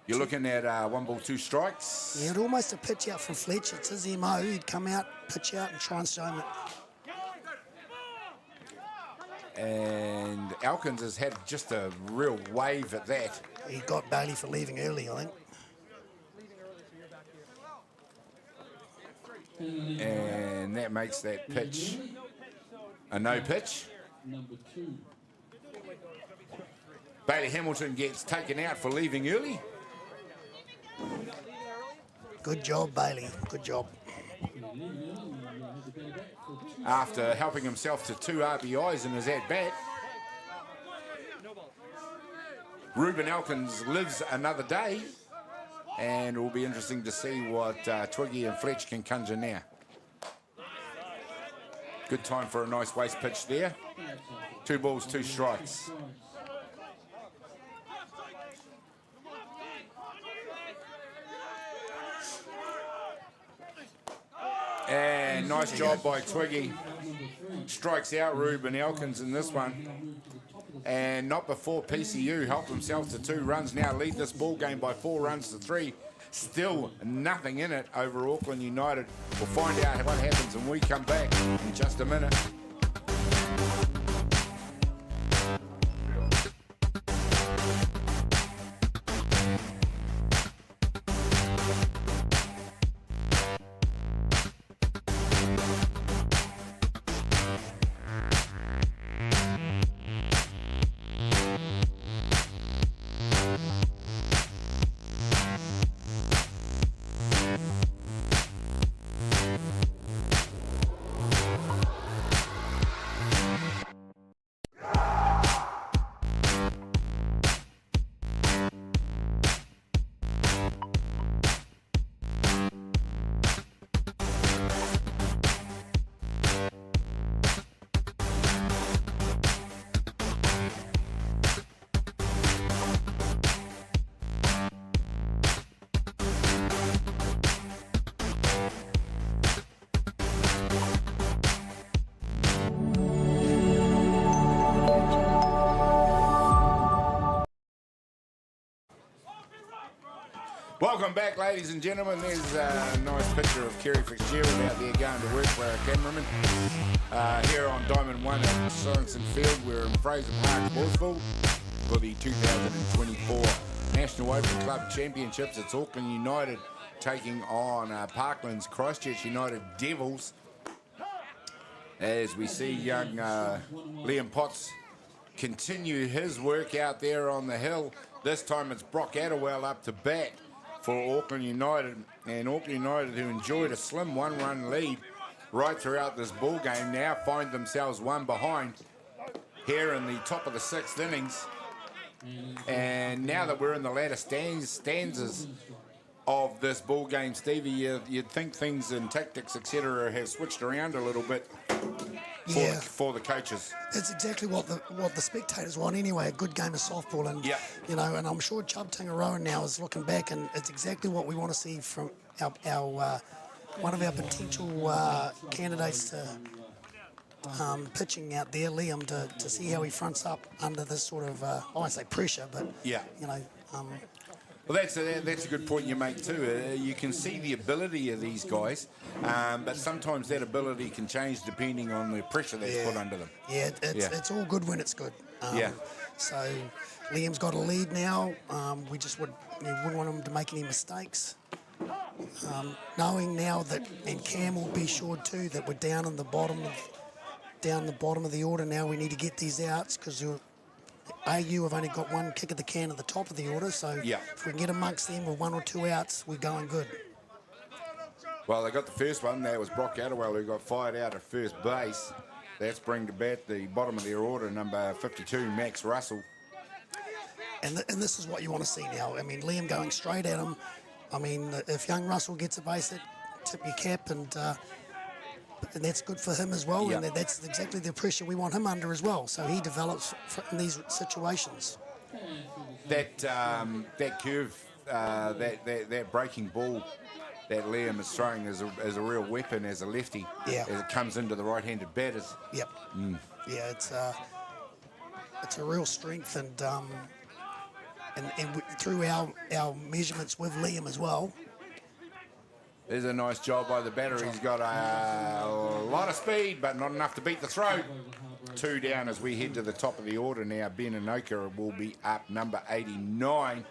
You're looking at 1 ball, 2 strikes. Yeah, almost a pitch out from Fletcher. It's his MO. He'd come out, pitch out, and try and show him it. And Elkins has had just a real wave at that. He got Bailey for leaving early, I think. And that makes that pitch a no pitch. Bailey Hamilton gets taken out for leaving early. Good job, Bailey. Good job. After helping himself to 2 RBIs in his at-bat, Ruben Elkins lives another day, and it will be interesting to see what Twiggy and Fletch can conjure now. Good time for a nice waste pitch there. 2 balls, 2 strikes. And nice job by Twiggy. Strikes out Ruben Elkins in this one. And not before PCU helped himself to 2 runs. Now lead this ball game by 4 runs to 3. Still nothing in it over Auckland United. We'll find out what happens when we come back in just a minute. Welcome back, ladies and gentlemen. There's a nice picture of Kerry Fitzgerald out there going to work for our cameraman. Here on Diamond 1 at Sorensen Field. We're in Fraser Park, Morsville, for the 2024 National Open Club Championships. It's Auckland United taking on Parkland's Christchurch United Devils. As we see young Liam Potts continue his work out there on the hill. This time it's Brock Attawell up to bat for Auckland United, and Auckland United, who enjoyed a slim 1-run lead right throughout this ball game, now find themselves 1 behind here in the top of the 6th innings. And now that we're in the latter stanzas of this ball game, Stevie, you'd think things in tactics, etc., have switched around a little bit for the coaches. It's exactly what the spectators want anyway, a good game of softball. And, you know, and I'm sure Chubb Tingaroa now is looking back, and it's exactly what we want to see from our one of our potential candidates to pitching out there, Liam, to see how he fronts up under this sort of, I won't say pressure, but, you know... Well, that's a good point you make too. You can see the ability of these guys, but sometimes that ability can change depending on the pressure that's put under them. Yeah, it's all good when it's good. So Liam's got a lead now. We just wouldn't want him to make any mistakes. Knowing now that, and Cam will be sure too, that we're down the bottom of the order now. We need to get these outs because AU have only got one kick of the can at the top of the order, so if we can get amongst them with 1 or 2 outs, we're going good. Well, they got the first one. That was Brock Attawell who got fired out at first base. That's bringing to bat the bottom of their order, number 52, Max Russell. And this is what you want to see now. I mean, Liam going straight at him. I mean, if young Russell gets a base hit, tip your cap, and that's good for him as well. And that's exactly the pressure we want him under as well. So he develops in these situations. That curve, that breaking ball that Liam is throwing is a real weapon as a lefty. As it comes into the right-handed batters. Yeah, it's a real strength, and through our measurements with Liam as well. There's a nice job by the batter. He's got a lot of speed, but not enough to beat the throw. 2 down as we head to the top of the order now. Ben Anoka will be up, number 89.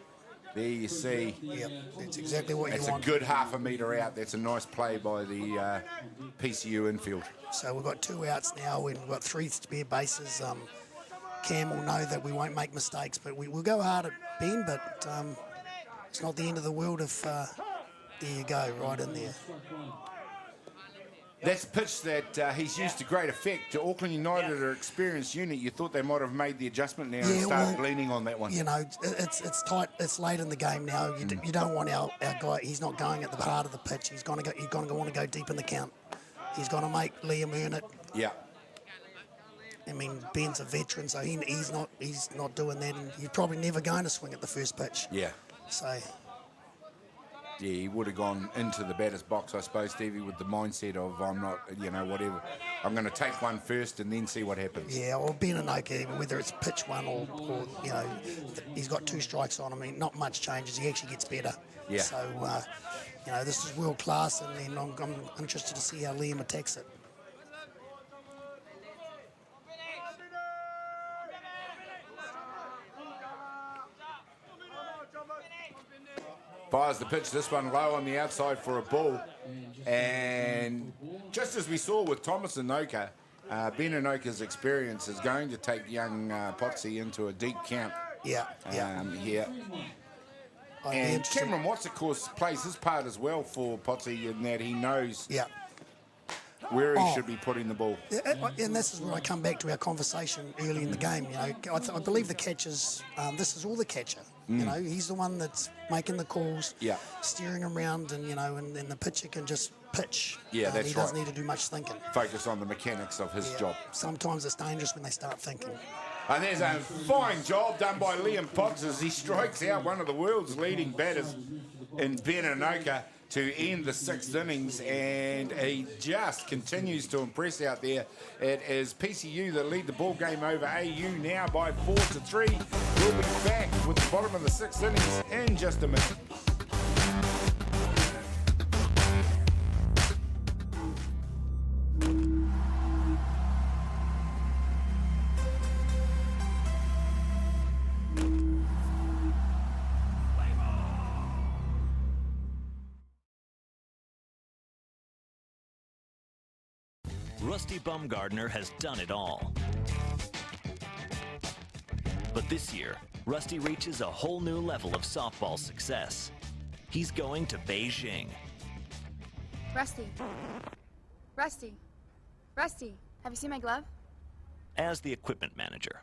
There you see. Yep, that's exactly what you want. It's a good half a metre out. That's a nice play by the PCU infield. So we've got 2 outs now. We've got 3 spare bases. Cam will know that we won't make mistakes, but we'll go hard at Ben, but it's not the end of the world if... there you go, right in there. That's a pitch that he's used to great effect. To Auckland United, an experienced unit, you thought they might have made the adjustment now and started leaning on that one. You know, it's tight. It's late in the game now. You don't want our guy. He's not going at the heart of the pitch. He's going to want to go deep in the count. He's going to make Liam earn it. Yeah. I mean, Ben's a veteran, so he's not doing that, and he's probably never going to swing at the first pitch. Yeah. So. Yeah, he would have gone into the batter's box, I suppose, Stevie, with the mindset of, I'm not, whatever. I'm going to take one first and then see what happens. Yeah, or Ben Anoka, whether it's pitch one or he's got 2 strikes on him. I mean, not much changes. He actually gets better. Yeah. So, this is world class, and I'm interested to see how Liam attacks it. Fires the pitch, this one low on the outside for a ball. And just as we saw with Thomas Anoka, Ben Anoka's experience is going to take young Potsy into a deep count. Yeah. And Cameron Watts, of course, plays his part as well for Potsy in that he knows where he should be putting the ball. And this is where I come back to our conversation early in the game. I believe the catchers, this is all the catcher. He's the one that's making the calls, steering around, and and the pitcher can just pitch. Yeah, that's right. He doesn't need to do much thinking. Focus on the mechanics of his job. Sometimes it's dangerous when they start thinking. And there's a fine job done by Liam Potts as he strikes out one of the world's leading batters in Ben Anoka to end the 6th innings, and he just continues to impress out there. It is PCU that lead the ball game over AU now by 4-3. We'll be back with the bottom of the 6th innings in just a minute. Rusty Bumgardner has done it all. But this year, Rusty reaches a whole new level of softball success. He's going to Beijing. Rusty. Rusty. Rusty, have you seen my glove? As the equipment manager.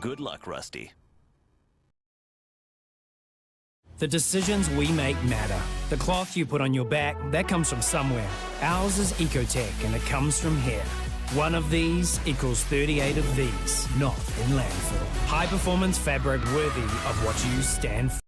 Good luck, Rusty. The decisions we make matter. The cloth you put on your back, that comes from somewhere. Ours is Ecotech, and it comes from here. One of these equals 38 of these, not in landfill. High-performance fabric worthy of what you stand for.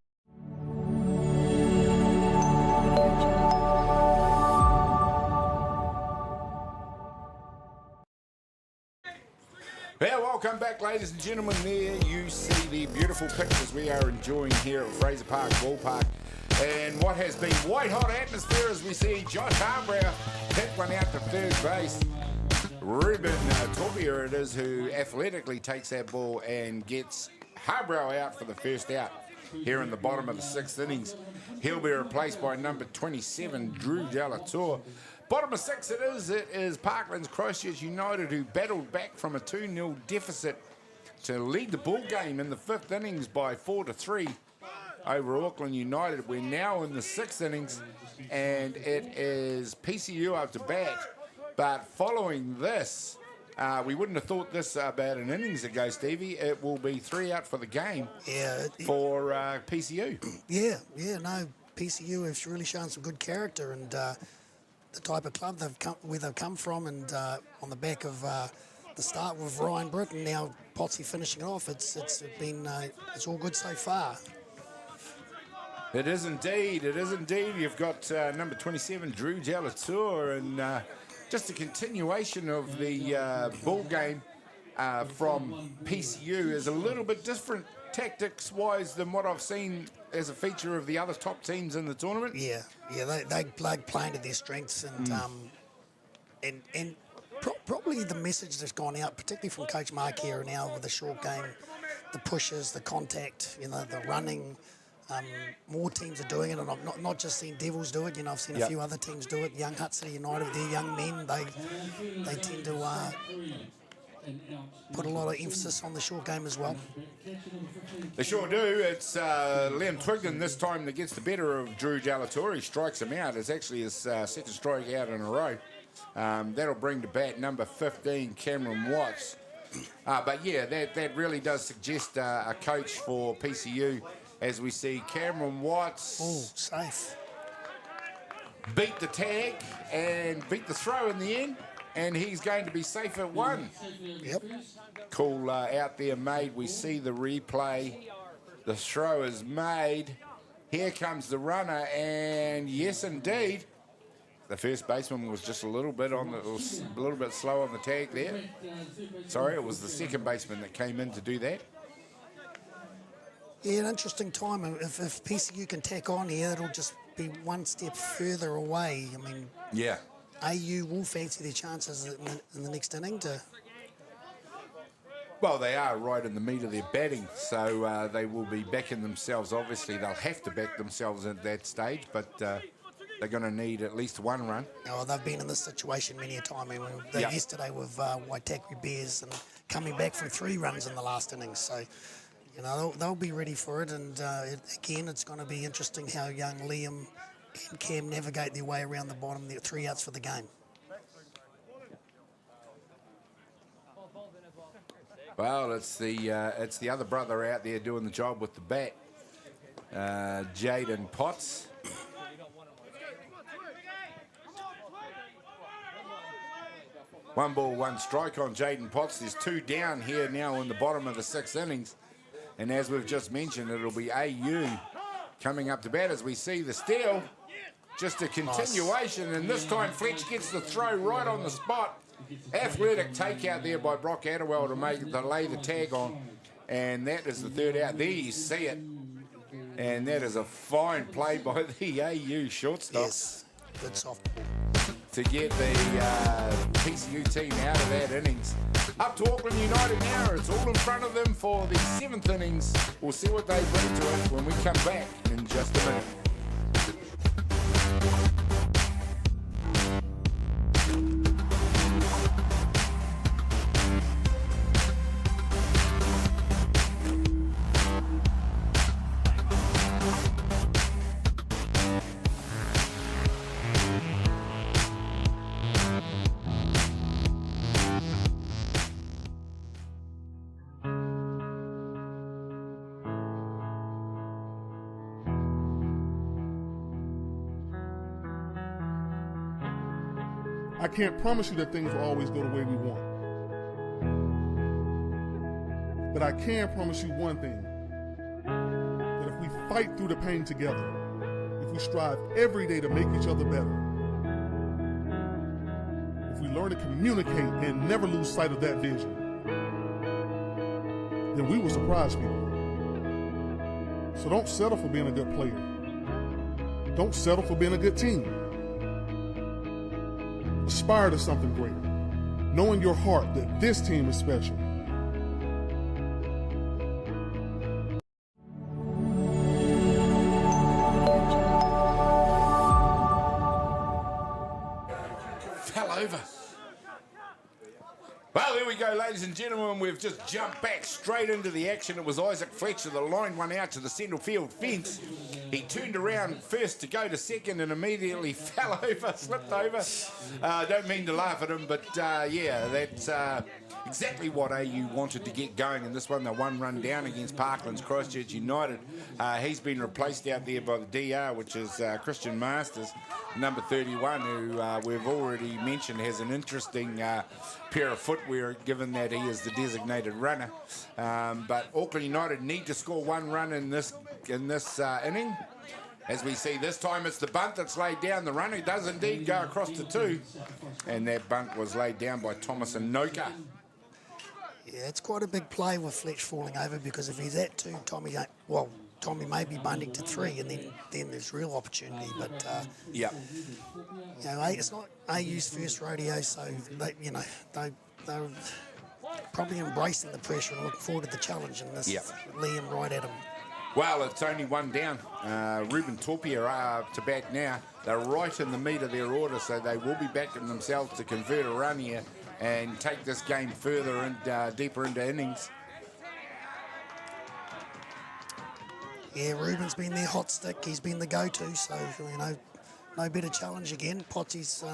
Well, welcome back, ladies and gentlemen. There you see the beautiful pictures we are enjoying here at Fraser Park Ballpark. And what has been white-hot atmosphere as we see Josh Harbrow hit one out to third base. Ruben Torbier it is who athletically takes that ball and gets Harbrow out for the first out here in the bottom of the sixth innings. He'll be replaced by number 27, Drew Delatour. Bottom of six it is Parkland's Christchurch United who battled back from a 2-0 deficit to lead the ball game in the fifth innings by 4-3 over Auckland United. We're now in the sixth innings and it is PCU up to bat. But following this, we wouldn't have thought this about an innings ago, Stevie. It will be 3 out for the game for PCU. Yeah, no, PCU has really shown some good character and the type of club where they've come from, and on the back of the start with Ryan Britt and now Potsy finishing it off, it's all good so far. It is indeed. You've got number 27, Drew Delatour, and just a continuation of the ball game from PCU is a little bit different tactics-wise than what I've seen as a feature of the other top teams in the tournament. Yeah, they playing to their strengths, and probably the message that's gone out, particularly from Coach Mark here now with the short game, the pushes, the contact, the running. More teams are doing it, and I've not just seen Devils do it. I've seen a few other teams do it. Young Hutt City United, their young men, they tend to put a lot of emphasis on the short game as well. They sure do. It's Liam Twigden this time that gets the better of Drew Delatour. He strikes him out. It's actually his second strike out in a row. That'll bring to bat number 15, Cameron Watts. But yeah, that really does suggest a coach for PCU as we see Cameron Watts safe. Beat the tag and beat the throw in the end. And he's going to be safe at 1. Yep. Cool out there made. We see the replay. The throw is made. Here comes the runner, and yes, indeed, the first baseman was just a little bit slow on the tag there. Sorry, it was the second baseman that came in to do that. Yeah, an interesting time. If PCU can tack on here, it'll just be one step further away. I mean, yeah. AU will fancy their chances in the next inning to... Well, they are right in the meat of their batting, so they will be backing themselves. Obviously, they'll have to back themselves at that stage, but they're going to need at least one run. Oh, they've been in this situation many a time. I mean, yesterday with Waitakere Bears and coming back from 3 runs in the last innings. So, they'll be ready for it. And again, it's going to be interesting how young Liam and Cam navigate their way around the bottom. They're 3 outs for the game. Well, it's the other brother out there doing the job with the bat, Jaden Potts. One ball, one strike on Jaden Potts. There's 2 down here now in the bottom of the 6th innings. And as we've just mentioned, it'll be AU coming up to bat as we see the steal. Just a continuation, and this time Fletch gets the throw right on the spot. Athletic takeout there by Brock Attawell to lay the tag on. And that is the 3rd out. There you see it. And that is a fine play by the AU shortstop. Yes, good softball. To get the PCU team out of that innings. Up to Auckland United now. It's all in front of them for the 7th innings. We'll see what they bring to it when we come back in just a minute. I can't promise you that things will always go the way we want. But I can promise you one thing, that if we fight through the pain together, if we strive every day to make each other better, if we learn to communicate and never lose sight of that vision, then we will surprise people. So don't settle for being a good player. Don't settle for being a good team. Aspire to something greater. Know in your heart that this team is special. Fell over. Well, there we go, ladies and gentlemen. We've just jumped back straight into the action. It was Isaac Fletcher, the line one out to the central field fence. He turned around first to go to second and immediately fell over, slipped over. Don't mean to laugh at him, but yeah, that's exactly what AU wanted to get going in this one. The one run down against Parklands Christchurch United. He's been replaced out there by the DR, which is Christian Masters, number 31, who we've already mentioned has an interesting pair of footwear, given that he is the designated runner. But Auckland United need to score one run in this inning. As we see this time, it's the bunt that's laid down. The runner does indeed go across to two, and that bunt was laid down by Thomas and Noka. Yeah, it's quite a big play with Fletch falling over, because if he's at two, Tommy may be bunting to three, and then there's real opportunity. But yeah, you know, it's not AU's first rodeo, so they're probably embracing the pressure and looking forward to the challenge. And this Liam right at him. Well, it's only one down. Ruben Torpia are to bat now. They're right in the meat of their order, so they will be backing themselves to convert a run here and take this game further and deeper into innings. Yeah, Ruben's been their hot stick. He's been the go-to, so, you know, no better challenge again. Potsy's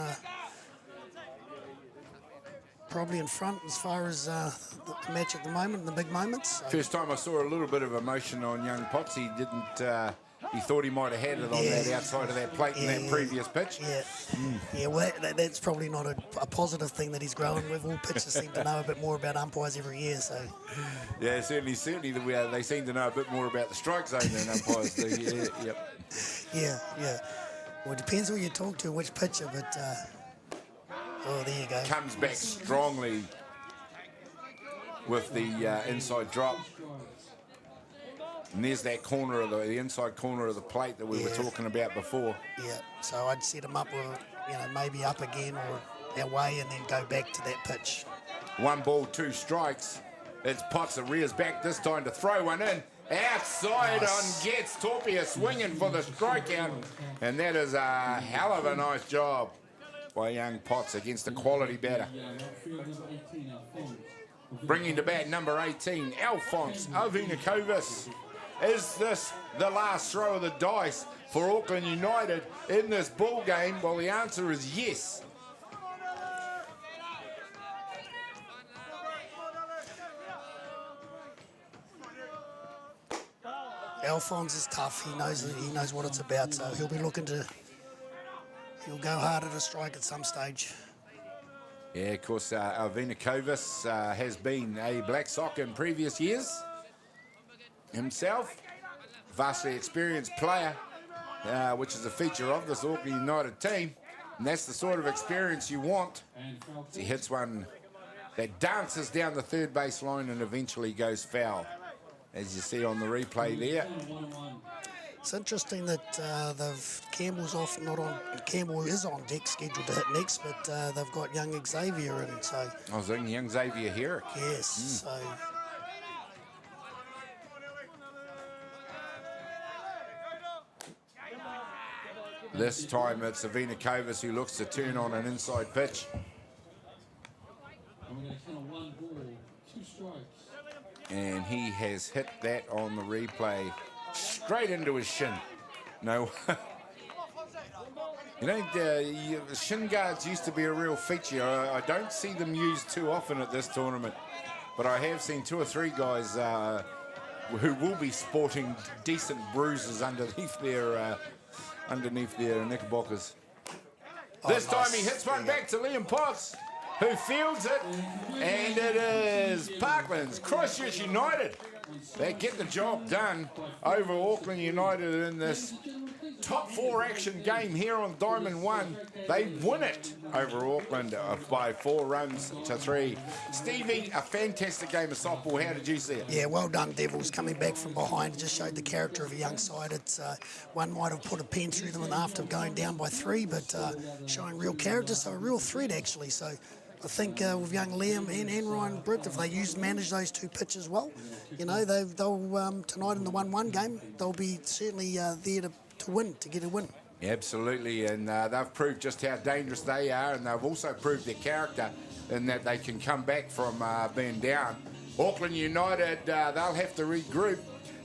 probably in front as far as the match at the moment, the big moments. So. First time I saw a little bit of emotion on young Potsy. He thought he might have had it on that outside of that plate in that previous pitch. Yeah, well, that's probably not a positive thing that he's growing with. All pitchers seem to know a bit more about umpires every year, so. Yeah, certainly they seem to know a bit more about the strike zone than umpires do. Yeah. Well, it depends who you talk to and which pitcher, but oh, there you go. Comes back strongly with the inside drop. And there's that corner of the inside corner of the plate that we were talking about before. Yeah, so I'd set him up with, maybe up again or away and then go back to that pitch. 1 ball, 2 strikes. It's Potts that rears back this time to throw one in. Outside on Getz. Torpia swinging for the strikeout. And that is a hell of a nice job by young Potts against a quality batter. Bringing to bat number 18, Alphonse Ovinakovis. Is this the last throw of the dice for Auckland United in this ball game? Well, the answer is yes. Alphonse is tough. He knows what it's about, so he'll go hard at a strike at some stage. Yeah, of course, Ovinakovis has been a Black Sock in previous years. Himself, vastly experienced player, which is a feature of this Auckland United team. And that's the sort of experience you want. He hits one that dances down the third base line and eventually goes foul, as you see on the replay there. It's interesting that Campbell's off, not on. Campbell is on deck, scheduled to hit next, but they've got young Xavier, and so. I was thinking young Xavier Herrick. Yes, so. This time it's Ovinakovis who looks to turn on an inside pitch. And he has hit that on the replay straight into his shin. No. Shin guards used to be a real feature. I don't see them used too often at this tournament, but I have seen 2 or 3 guys who will be sporting decent bruises underneath their knickerbockers. This time he hits one back to Liam Potts, who fields it, and it is Parkland's Christchurch United. They get the job done over Auckland United in this top 4 action game here on Diamond 1. They win it over Auckland by 4 runs to 3. Stevie, a fantastic game of softball. How did you see it? Yeah, well done, Devils. Coming back from behind, just showed the character of a young side. It's one might have put a pen through them after going down by 3, but showing real character, so a real threat actually. So I think with young Liam and Ryan Britt, if they manage those 2 pitches well, you know, they'll tonight in the 1-1 game, they'll be certainly there to get a win. Absolutely, and they've proved just how dangerous they are, and they've also proved their character in that they can come back from being down. Auckland United, they'll have to regroup,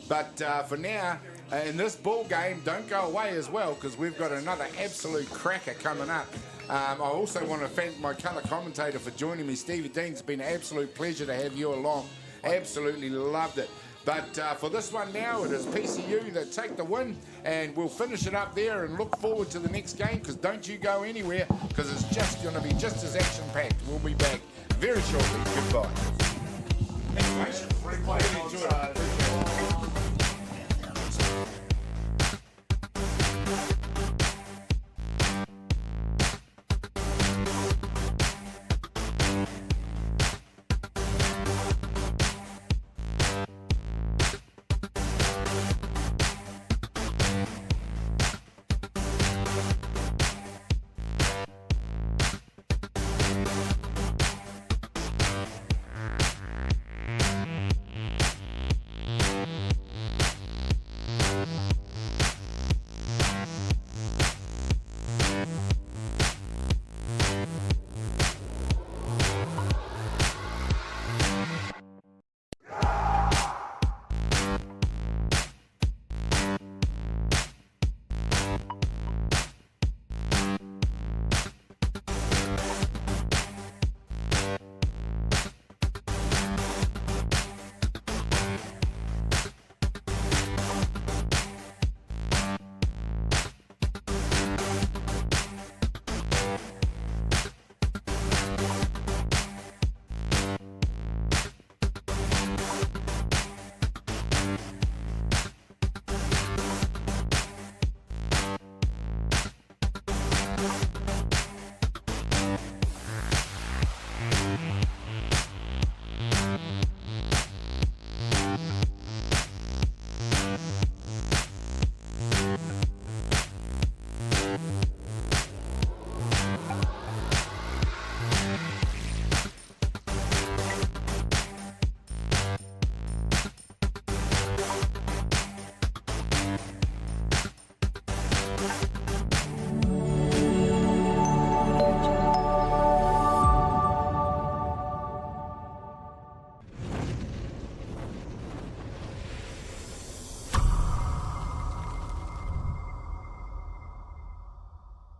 but for now, in this ball game, don't go away as well, because we've got another absolute cracker coming up. I also want to thank my colour commentator for joining me, Stevie Dean. It's been an absolute pleasure to have you along. Absolutely loved it. But for this one now, it is PCU that take the win, and we'll finish it up there and look forward to the next game, because don't you go anywhere, because it's just going to be just as action-packed. We'll be back very shortly. Goodbye. Thanks, mate.